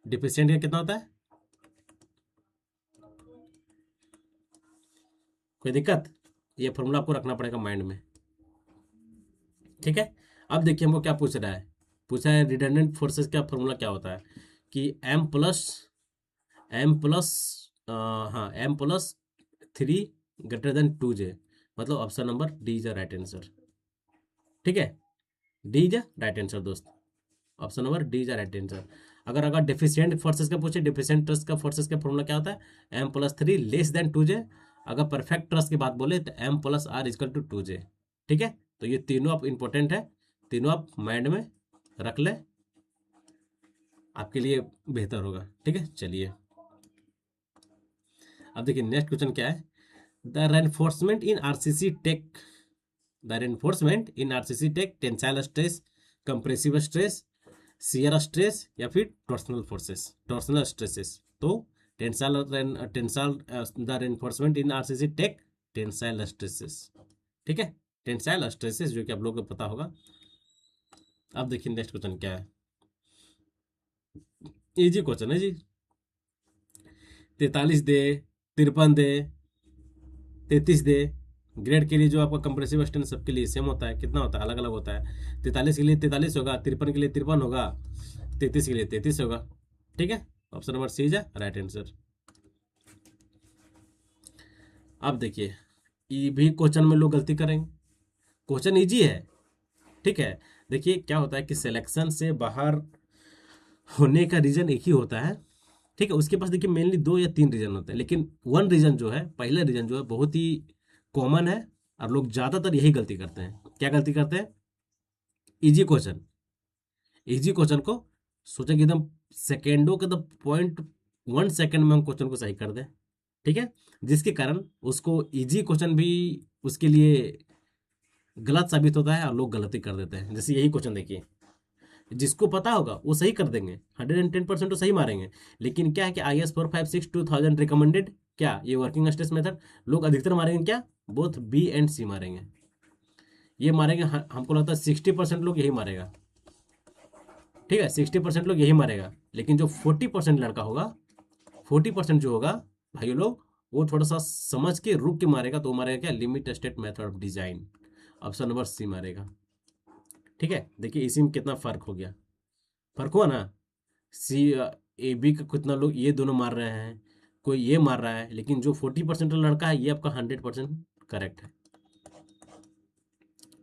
डिफिशिएंट का कितना होता है, कोई दिक्कत, ये फॉर्मूला आपको रखना पड़ेगा माइंड में, ठीक है। अब देखिए हमको क्या पूछ रहा है, पूछा है रिडंडेंट फोर्सेस का फॉर्मूला क्या होता है, कि एम प्लस हाँ M+3 > 2J, मतलब option number D is the right answer, ठीक है। D is the right answer दोस्त, option number D is the right answer. अगर अगर डेफिशिएंट फोर्सेस का पूछे, डेफिशिएंट ट्रस्ट का फोर्सेस का फॉर्मूला क्या होता है, M+3 < 2J। अगर परफेक्ट ट्रस्ट की बात बोले तो M+R = 2J, ठीक है। तो ये तीनों आप इंपॉर्टेंट है, तीनों आप माइंड में रख ले, आपके लिए बेहतर होगा, ठीक है। चलिए अब देखिए नेक्स्ट क्वेश्चन क्या है, the reinforcement in RCC take, the reinforcement in RCC take tensile stress, compressive stress, shear stress, या फिर टॉर्सनल फोर्सेस, टॉर्सनल स्ट्रेसेस। तो tensile the reinforcement in RCC take tensile stresses, ठीक है, टेंसाइल स्ट्रेसेस, जो कि आप लोगों को पता होगा। अब देखिए नेक्स्ट क्वेश्चन क्या है, इजी क्वेश्चन है जी। 43 दे, 53 दे, 33 दे, ग्रेड के लिए जो आपका कंप्रेसिव स्ट्रेंथ सबके लिए सेम होता है, कितना होता है, अलग अलग होता है। 43 के लिए 43 होगा, 53 के लिए 53 होगा, 33 के लिए 33 होगा, ठीक है। ऑप्शन नंबर सी है राइट आंसर। अब देखिए ये भी क्वेश्चन में लोग गलती करेंगे, क्वेश्चन इजी है, ठीक है। देखिए क्या होता है कि सिलेक्शन से बाहर होने का रीजन एक ही होता है, ठीक है। उसके पास देखिए मेनली 2 या 3 रीजन होते हैं, लेकिन वन रीजन जो है, पहला रीजन जो है बहुत ही कॉमन है, और लोग ज्यादातर यही गलती करते हैं। क्या गलती करते हैं, इजी क्वेश्चन, इजी क्वेश्चन को सोचे कि एकदम सेकेंडों के, 0.1 सेकेंड में हम क्वेश्चन को सही कर दें, ठीक है। जिसके कारण उसको इजी क्वेश्चन भी उसके लिए गलत साबित होता है, और लोग गलती कर देते हैं। जैसे यही क्वेश्चन देखिए, जिसको पता होगा वो सही कर देंगे, 110% तो सही मारेंगे, लेकिन क्या है कि IS 456-2000 रिकमेंडेड, क्या ये वर्किंग स्ट्रेस मेथड, लोग अधिकतर मारेंगे क्या, बोथ बी एंड सी मारेंगे, ये मारेंगे, हमको लगता है 60% लोग यही मारेगा, ठीक है, 60% लोग यही मारेगा। लेकिन जो 40% लड़का होगा, 40% जो होगा भाई लोग, वो थोड़ा सा समझ के रुक के मारेगा, तो वो मारेगा क्या, limit state method of design, option number C मारेगा, ठीक है। देखिए इसी में कितना फर्क हो गया, फर्क हुआ ना, सी ए बी का कितना लोग ये दोनों मार रहे हैं, कोई ये मार रहा है, लेकिन जो 40% लड़का है ये आपका 100% करेक्ट है,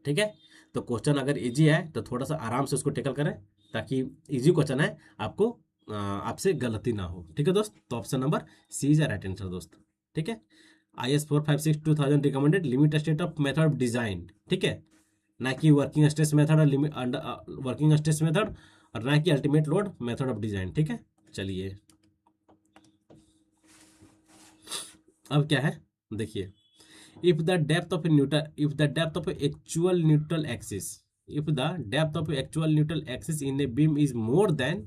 ठीक है। तो क्वेश्चन अगर इजी है तो थोड़ा सा आराम से उसको टेकल करें, ताकि इजी क्वेश्चन है, आपको आपसे गलती ना हो, ठीक है दोस्त। तो option number C is right answer दोस्त, ठीक है। IS 456-2000 recommended limit state of method of design, ठीक है, ना कि वर्किंग स्ट्रेस मेथड और लिमिट वर्किंग स्ट्रेस मेथड, और ना कि ultimate load method of design, ठीक है। चलिए अब क्या है, देखिए, if the depth of a neutral if the depth of a actual neutral axis if the depth of a actual neutral axis in a beam is more than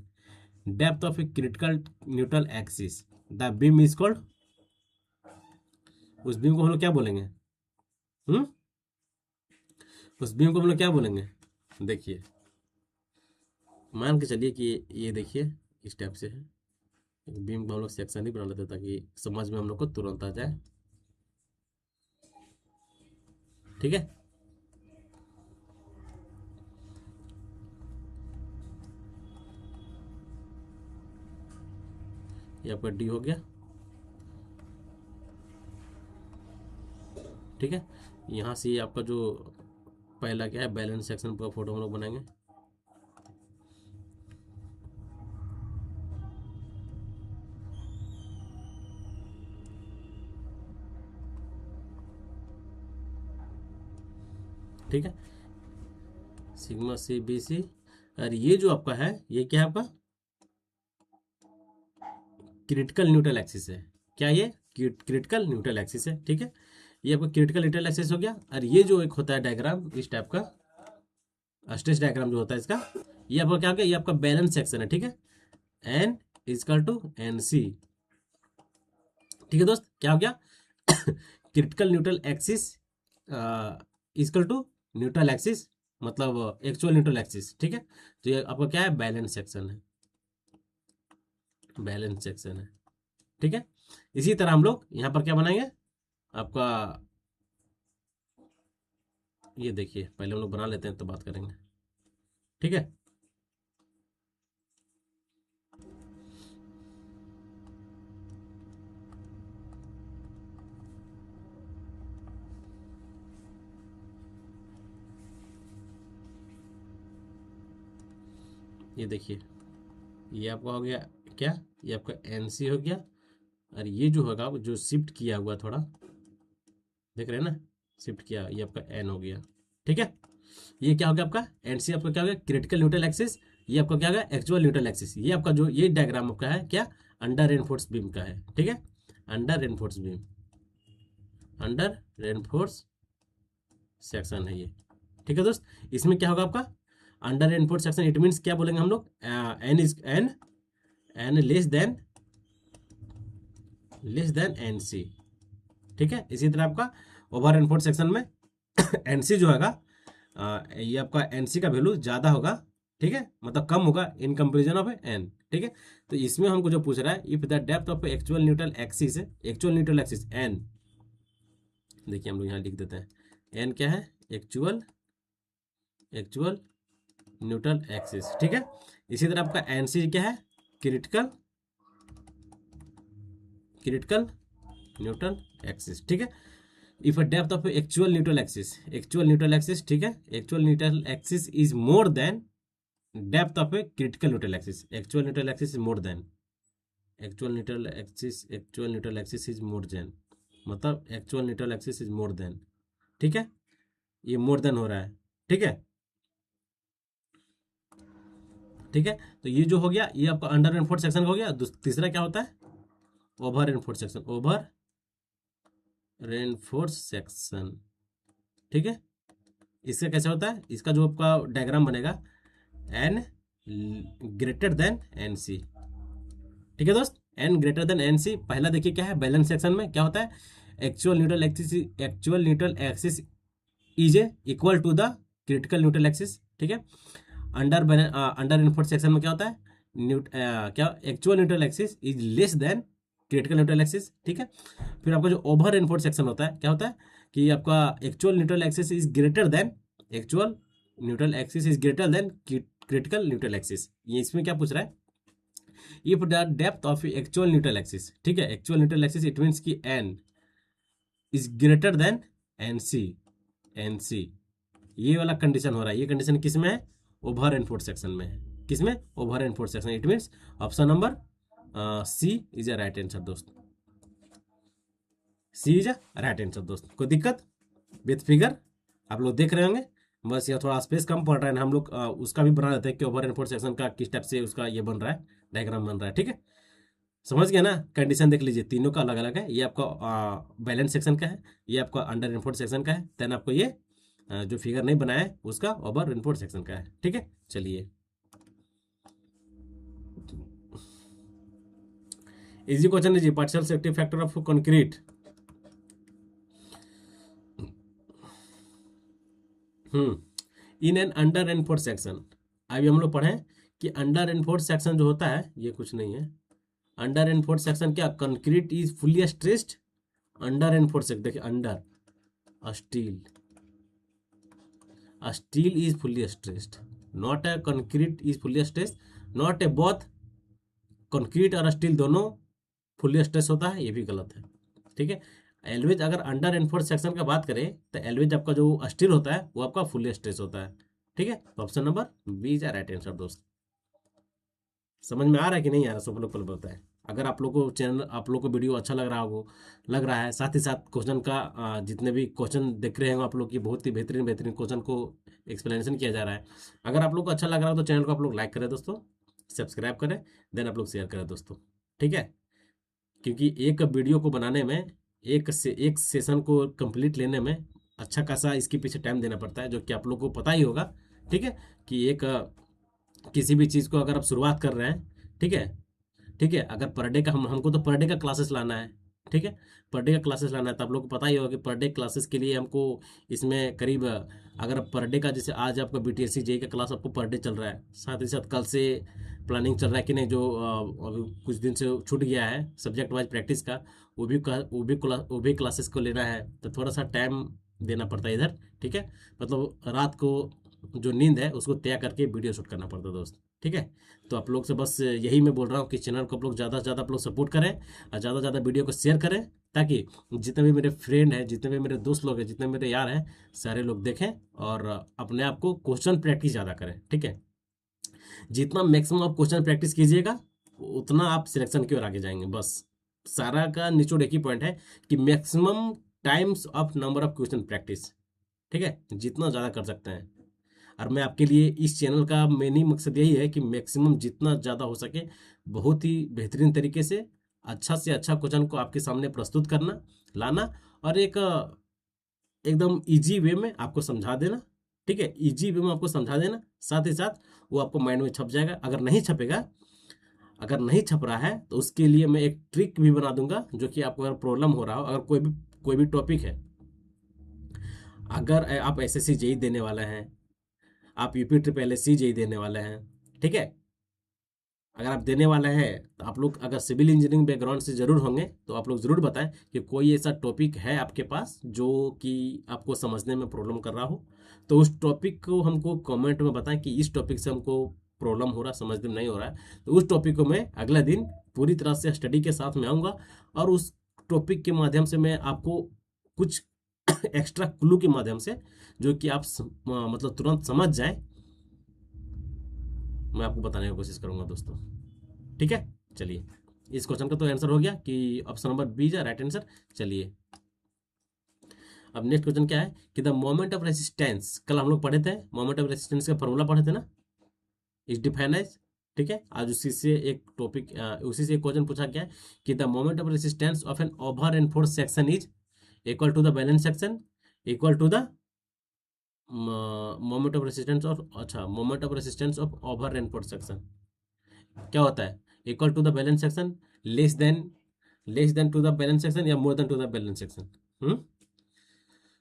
depth of a critical neutral axis, the beam is called, उस beam को हम लोग क्या बोलेंगे, हम्म उस beam को हम लोग क्या बोलेंगे, देखिए मान के चलिए कि ये देखिए इस टाइप से है, बीम को हम लोग सेक्शन ही बना लेते हैं, ताकि समझ में हम लोग को तुरंत आ जाए, ठीक है। ये आपका डी हो गया। ठीक है, यहाँ से ये आपका जो पहला क्या है, बैलेंस सेक्शन का फोटो हम लोग बनाएंगे। ठीक है, सिग्मा सी बी सी। और ये जो आपका है, ये क्या है आपका क्रिटिकल न्यूट्रल एक्सिस है। क्या ये क्रिटिकल न्यूट्रल एक्सिस है। ठीक है, ये आपका क्रिटिकल न्यूट्रल एक्सिस हो गया। और ये जो एक होता है डायग्राम इस टाइप का, स्ट्रेस डायग्राम जो होता है इसका, ये आपका क्या हो गया, ये आपका बैलेंस सेक्शन है। ठीक है, N equal to N C. ठीक है दोस्त, क्या हो गया critical neutral axis equal to neutral axis, मतलब एक्चुअल न्यूट्रल एक्सिस। ठीक है, तो ये आपका क्या है, बैलेंस सेक्शन है, बैलेंस सेक्शन है। ठीक है, इसी तरह हम लोग यहाँ पर क्या बनाएंगे आपका, ये देखिए पहले हम लोग बना लेते हैं तो बात करेंगे। ठीक है, ये देखिए, ये आपका हो गया क्या, ये आपका एन सी हो गया। और ये जो होगा जो शिफ्ट किया हुआ थोड़ा, देख रहे हैं ना, शिफ्ट किया, ये आपका एन हो गया। ठीक है, ये क्या हो गया आपका एन सी, आपका क्या हो गया क्रिटिकल न्यूट्रल एक्सिस। ये आपका क्या हो गया एक्चुअल न्यूट्रल एक्सिस। ये आपका जो ये डायग्राम आपका है क्या, अंडर रेनफोर्स बीम का है। ठीक है, under reinforce beam, under reinforce section है ये। ठीक है दोस्त, इसमें क्या होगा आपका under reinforce section, it means क्या बोलेंगे हम लोग, N is N, N less than N C. ठीक है, इसी तरह आपका ओवर रेनफोर्स सेक्शन में एन सी जो होगा, ये आपका एन सी का वैल्यू ज़्यादा होगा। ठीक है, मतलब कम होगा इन कंपेरिजन ऑफ एन। ठीक है, तो इसमें हमको जो पूछ रहा है, if the depth of actual neutral axis, actual neutral axis N, देखिए हम लोग यहाँ लिख देते हैं, एन क्या है, एक्चुअल एक्चुअल न्यूट्रल एक्सिस। ठीक है, इसी तरह आपका एन सी क्या है, क्रिटिकल क्रिटिकल न्यूट्रल एक्सिस। ठीक है, if a depth of actual neutral axis, actual neutral axis, ठीक है, actual neutral axis is more than depth of a critical neutral axis, actual neutral axis is more than, actual neutral axis, actual neutral axis is more than, मतलब actual neutral axis is more than. ठीक है, ये more than हो रहा है। ठीक है, ठीक है, तो ये जो हो गया, ये आपका अंडर रेनफोर्स सेक्शन हो गया। तीसरा क्या होता है, over reinforce section, over reinforce section. ठीक है, इसका कैसे होता है, इसका जो आपका डायग्राम बनेगा, N greater than N C. ठीक है दोस्त, N greater than N C. पहला देखिए क्या है, बैलेंस सेक्शन में क्या होता है, actual neutral axis, actual neutral axis is equal to the critical neutral axis. ठीक है, अंडर इनफोर्स सेक्शन में क्या होता है, क्या actual neutral axis is less than critical neutral axis. ठीक है, फिर आपका जो ओवर इनफोर्स सेक्शन होता है, क्या होता है कि आपका actual neutral axis is greater than, actual neutral axis is greater than critical neutral axis. ये इसमें क्या पूछ रहा है, if the depth of actual neutral axis, ठीक है, actual neutral axis it means की N is greater than N C, N C, ये वाला कंडीशन हो रहा है। ये कंडीशन किस में है, ओवर एनफोर्स सेक्शन में है। किसमें, over enforce section. It means option number C is a right answer दोस्त, C is a right answer दोस्त। कोई दिक्कत विथ फिगर आप लोग देख रहे होंगे, बस ये थोड़ा स्पेस कम पड़ रहा है ना, हम लोग उसका भी बना देते हैं कि ओवर एनफोर्स सेक्शन का किस टाइप से उसका ये बन रहा है, डायग्राम बन रहा है। ठीक है, समझ गया ना, कंडीशन देख लीजिए, तीनों का अलग अलग है। ये आपका बैलेंस सेक्शन का है, ये आपका अंडर रेनफोर्स सेक्शन का है, देन आपको ये जो फिगर नहीं बनाया है उसका ओवर रेनफोर्स सेक्शन का है। ठीक है, चलिए, इजी क्वेश्चन लीजिए, partial safety factor of concrete. In an under reinforce section, अभी हम लोग पढ़े कि अंडर रेनफोर्स सेक्शन जो होता है, ये कुछ नहीं है, अंडर रेनफोर्स सेक्शन क्या, concrete is fully stressed under reinforce section. देखिए under steel, steel is fully stressed, not a concrete is fully stressed, not a both concrete और स्टील दोनों फुल्ली स्ट्रेच होता है, ये भी गलत है। ठीक है, एलवेज अगर अंडर एनफोर्स सेक्शन का बात करें तो एलवेज आपका जो स्टील होता है वो आपका फुल्ली स्ट्रेच होता है। ठीक है, तो option number B is right answer दोस्त। समझ में आ रहा है कि नहीं आ रहा, सब लोग पहले बताएं। अगर आप लोग को चैनल, आप लोग को वीडियो अच्छा लग रहा है, साथ ही साथ क्वेश्चन का जितने भी क्वेश्चन देख रहे हैं आप लोग की, बहुत ही बेहतरीन बेहतरीन क्वेश्चन को एक्सप्लेनेशन किया जा रहा है। अगर आप लोग को अच्छा लग रहा हो तो चैनल को आप लोग लाइक करें दोस्तों, सब्सक्राइब करें, देन आप लोग शेयर करें दोस्तों। ठीक है, क्योंकि एक वीडियो को बनाने में, एक सेशन को कंप्लीट लेने में अच्छा खासा इसके पीछे टाइम देना पड़ता है, जो कि आप लोग को पता ही होगा। ठीक है, कि किसी भी चीज़ को अगर आप शुरुआत कर रहे हैं, ठीक है, ठीक है, अगर पर डे का हमको तो पर डे का क्लासेस लाना है। ठीक है, पर डे का क्लासेस लाना है, तो आप लोग को पता ही होगा कि पर डे क्लासेस के लिए हमको इसमें करीब, अगर पर डे का, जैसे आज आपका बीटीएससी जेई का क्लास आपको पर डे चल रहा है, साथ ही साथ कल से प्लानिंग चल रहा है कि नहीं, जो अभी कुछ दिन से छूट गया है सब्जेक्ट वाइज प्रैक्टिस का, वो भी क्लासेस को लेना है, तो थोड़ा सा टाइम देना पड़ता है इधर। ठीक है, मतलब रात को जो नींद है उसको त्याग करके वीडियो शूट करना पड़ता है दोस्त। ठीक है, तो आप लोग से बस यही मैं बोल रहा हूँ कि चैनल को आप लोग ज़्यादा से ज़्यादा आप लोग सपोर्ट करें और ज़्यादा से ज़्यादा वीडियो को शेयर करें, ताकि जितने भी मेरे फ्रेंड हैं, जितने भी मेरे दोस्त लोग हैं, जितने मेरे यार हैं, सारे लोग देखें और अपने आप को क्वेश्चन प्रैक्टिस ज़्यादा करें। ठीक है, जितना मैक्सिमम आप क्वेश्चन प्रैक्टिस कीजिएगा उतना आप सिलेक्शन की ओर आगे जाएंगे। बस सारा का निचोड़ एक ही पॉइंट है कि maximum times of number of question practice. ठीक है, जितना ज़्यादा कर सकते हैं। और मैं आपके लिए इस चैनल का मेन ही मकसद यही है कि मैक्सिमम जितना ज़्यादा हो सके बहुत ही बेहतरीन तरीके से अच्छा क्वेश्चन को आपके सामने प्रस्तुत करना, लाना, और एक एकदम इजी वे में आपको समझा देना। ठीक है, इजी वे में आपको समझा देना, साथ ही साथ वो आपको माइंड में छप जाएगा। अगर नहीं छप रहा है तो उसके लिए मैं एक ट्रिक भी बना दूंगा, जो कि आपको अगर प्रॉब्लम हो रहा हो, अगर कोई भी टॉपिक है, अगर आप एसएससी जेई देने वाले हैं, आप यूपी ट्रिपल एलएससी जेई देने वाले हैं, ठीक है, अगर आप देने वाले हैं, तो आप लोग अगर सिविल इंजीनियरिंग बैकग्राउंड से ज़रूर होंगे तो आप लोग ज़रूर बताएं कि कोई ऐसा टॉपिक है आपके पास जो कि आपको समझने में प्रॉब्लम कर रहा हो, तो उस टॉपिक को हमको कमेंट में बताएं कि इस टॉपिक से हमको प्रॉब्लम हो रहा है, समझने में नहीं हो रहा है। तो उस टॉपिक को मैं अगले दिन पूरी तरह से स्टडी के साथ में आऊँगा, और उस टॉपिक के माध्यम से मैं आपको कुछ एक्स्ट्रा क्लू के माध्यम से, जो कि आप मतलब तुरंत समझ जाए, मैं आपको बताने की कोशिश करूंगा दोस्तों। ठीक है, चलिए, इस क्वेश्चन का तो आंसर हो गया कि ऑप्शन नंबर बी है राइट आंसर। चलिए, अब नेक्स्ट क्वेश्चन क्या है कि द मोमेंट ऑफ रेसिस्टेंस, कल हम लोग पढ़े थे, मोमेंट ऑफ रेसिस्टेंस का फॉर्मूला पढ़े थे ना, इज डिफाइन एज। ठीक है, आज उसी से एक क्वेश्चन पूछा गया है कि the moment of resistance of an over enforce section is equal to the balance section, equal to the moment of resistance of, अच्छा, moment of resistance of over enforce section क्या होता है, equal to the balance section, less than to the balance section, या more than to the balance section.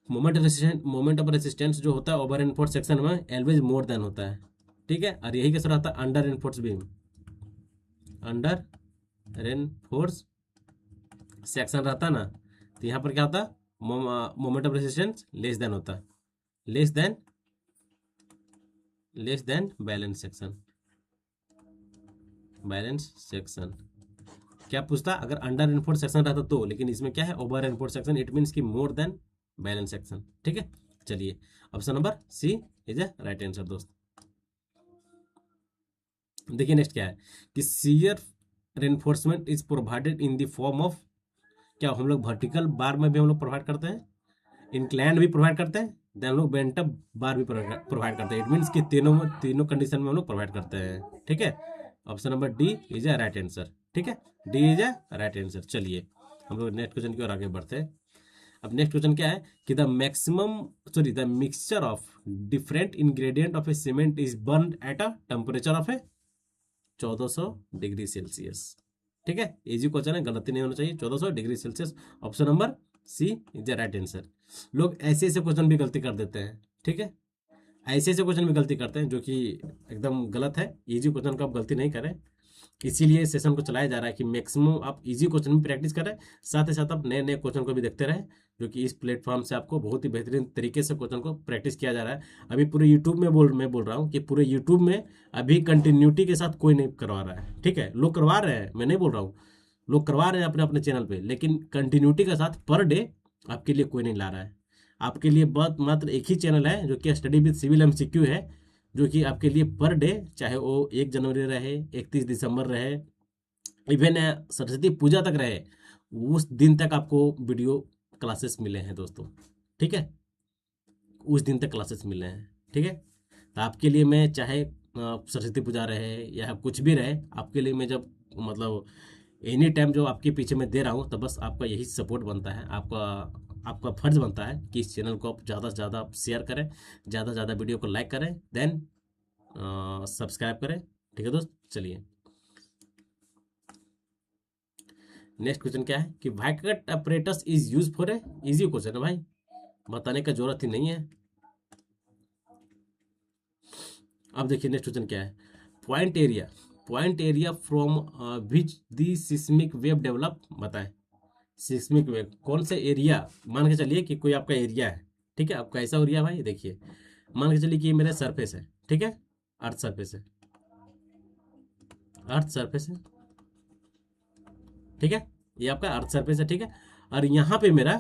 Moment of resistance जो होता है over enforce section में always more than होता है। ठीक है, और यही कैसे रहता है under enforce beam, under enforce section रहता ना, तो यहाँ पर क्या होता है, moment of resistance less than होता है, लेस देन बैलेंस सेक्शन। क्या पूछता, अगर अंडर एनफोर्स सेक्शन रहता तो, लेकिन इसमें क्या है over enforce section, it means की मोर देन बैलेंस सेक्शन। ठीक है, चलिए, option number C is a right answer दोस्त। देखिए नेक्स्ट क्या है कि shear reinforcement is provided in the form of, क्या हम लोग वर्टिकल बार में भी हम लोग प्रोवाइड करते हैं, इंक्लाइन भी प्रोवाइड करते हैं, देन हम लोग बेंटअप बार भी प्रोवाइड करते हैं। इट मीन्स कि तीनों कंडीशन में हम लोग प्रोवाइड करते हैं। ठीक है, option number D is a right answer. ठीक है, D is a right answer. चलिए, हम लोग नेक्स्ट क्वेश्चन की ओर आगे बढ़ते हैं। अब नेक्स्ट क्वेश्चन क्या है कि the mixture of different ingredient of A cement is burn at a temperature of A 1400 degree Celsius. ठीक है, इजी क्वेश्चन है, गलती नहीं होना चाहिए, 1400 degree Celsius. Option number C is the right answer. लोग ऐसे क्वेश्चन भी गलती कर देते हैं। ठीक है, ऐसे क्वेश्चन भी गलती करते हैं जो कि एकदम गलत है। इजी क्वेश्चन को आप गलती नहीं करें, इसीलिए सेशन को चलाया जा रहा है कि मैक्सिमम आप इजी क्वेश्चन भी प्रैक्टिस करें, साथ ही साथ आप नए नए क्वेश्चन को भी देखते रहें, जो कि इस प्लेटफॉर्म से आपको बहुत ही बेहतरीन तरीके से क्वेश्चन को प्रैक्टिस किया जा रहा है। अभी पूरे यूट्यूब में मैं बोल रहा हूँ कि पूरे यूट्यूब में अभी कंटिन्यूटी के साथ कोई नहीं करवा रहा है। ठीक है, लोग करवा रहे हैं, मैं नहीं बोल रहा हूँ, लोग करवा रहे हैं अपने अपने चैनल पे, लेकिन कंटिन्यूटी के साथ पर डे आपके लिए कोई नहीं ला रहा है। आपके लिए बहुत मात्र एक ही चैनल है जो कि स्टडी विद सिविल एमसीक्यू है, जो कि आपके लिए पर डे, चाहे वो 1 जनवरी रहे, 31 दिसंबर रहे, इवन सरस्वती पूजा तक रहे, उस दिन तक आपको वीडियो क्लासेस मिले हैं दोस्तों। ठीक है, उस दिन तक क्लासेस मिले हैं। ठीक है, तो आपके लिए मैं चाहे सरस्वती पूजा रहे या कुछ भी रहे, आपके लिए मैं जब मतलब एनी टाइम जो आपके पीछे मैं दे रहा हूँ, तो बस आपका यही सपोर्ट बनता है, आपका आपका फर्ज बनता है कि इस चैनल को आप ज़्यादा से ज़्यादा शेयर करें, ज़्यादा से ज़्यादा वीडियो को लाइक करें, देन सब्सक्राइब करें। ठीक है दोस्त, चलिए नेक्स्ट क्वेश्चन क्या है कि Vicat apparatus is use for a, easy question है भाई, बताने का जरूरत ही नहीं है। अब देखिए नेक्स्ट क्वेश्चन क्या है, point area, point area from which the seismic wave develop, बताएं। सिस्मिक वेव कौन से एरिया, मान के चलिए कि कोई आपका एरिया है, ठीक है, आपका ऐसा एरिया भाई, देखिए मान के चलिए कि ये मेरा सरफेस है, ठीक है, अर्थ सरफेस है, अर्थ सरफेस है, ठीक है, ये आपका अर्थ सरफेस है, ठीक है, और यहाँ पे मेरा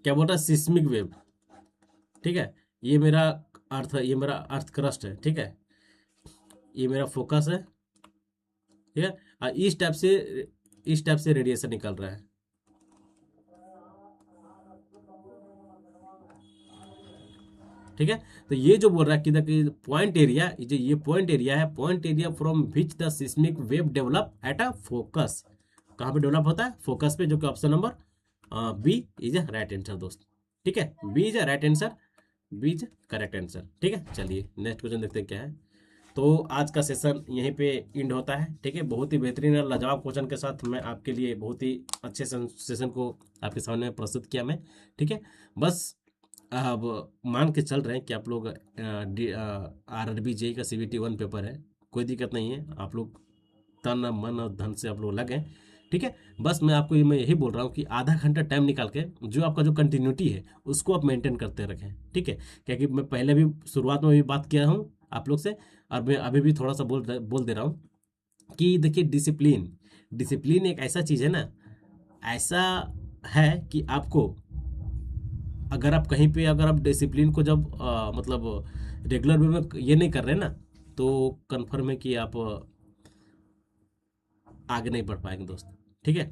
क्या बोल रहा है, सिस्मिक वेव, ठीक है, ये मेरा अर्थ है, ये मेरा अर्थ क्रस्ट है, ठीक है, ये मेरा फोकस है, ठीक है, और इस टाइप से रेडिएशन निकल रहा है। ठीक है, तो ये जो बोल रहा है कि पॉइंट एरिया, जो ये पॉइंट एरिया है, point area from which the seismic wave develop at a focus, कहाँ पे डेवलप होता है, फोकस पे, जो कि option number B is a right answer दोस्त। ठीक है, B is a right answer, B is correct answer. ठीक है, चलिए नेक्स्ट क्वेश्चन देखते हैं क्या है। तो आज का सेशन यहीं पे एंड होता है। ठीक है, बहुत ही बेहतरीन और लाजवाब क्वेश्चन के साथ मैं आपके लिए बहुत ही अच्छे सेशन को आपके सामने प्रस्तुत किया मैं। ठीक है, बस अब मान के चल रहे हैं कि आप लोग RRB जेई का CBT 1 पेपर है, कोई दिक्कत नहीं है, आप लोग तन मन और धन से आप लोग लगे। ठीक है, बस मैं यही बोल रहा हूँ कि आधा घंटा टाइम निकाल के जो आपका जो कंटिन्यूटी है उसको आप मेंटेन करते रखें। ठीक है, क्योंकि मैं पहले भी शुरुआत में भी बात किया हूँ आप लोग से, और मैं अभी भी थोड़ा सा बोल दे रहा हूँ कि देखिए डिसिप्लिन, डिसिप्लिन एक ऐसा चीज़ है ना, ऐसा है कि आपको, अगर आप कहीं पे, अगर आप डिसिप्लिन को जब मतलब रेगुलर वे में ये नहीं कर रहे ना, तो कन्फर्म है कि आप आगे नहीं बढ़ पाएंगे दोस्त। ठीक है,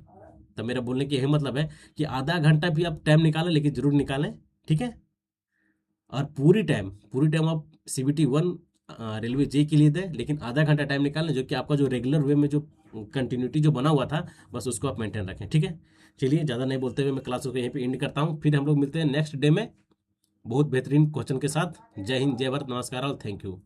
तो मेरा बोलने की यही मतलब है कि आधा घंटा भी आप टाइम निकालें, लेकिन जरूर निकालें। ठीक है, और पूरी टाइम आप CBT 1 रेलवे जे के लिए दें, लेकिन आधा घंटा टाइम निकालें, जो कि आपका जो रेगुलर वे में जो कंटिन्यूटी जो बना हुआ था, बस उसको आप मेंटेन रखें। ठीक है, चलिए ज़्यादा नहीं बोलते हुए मैं क्लास को यहीं पे एंड करता हूँ, फिर हम लोग मिलते हैं नेक्स्ट डे में बहुत बेहतरीन क्वेश्चन के साथ। जय हिंद, जय भारत, नमस्कार और थैंक यू।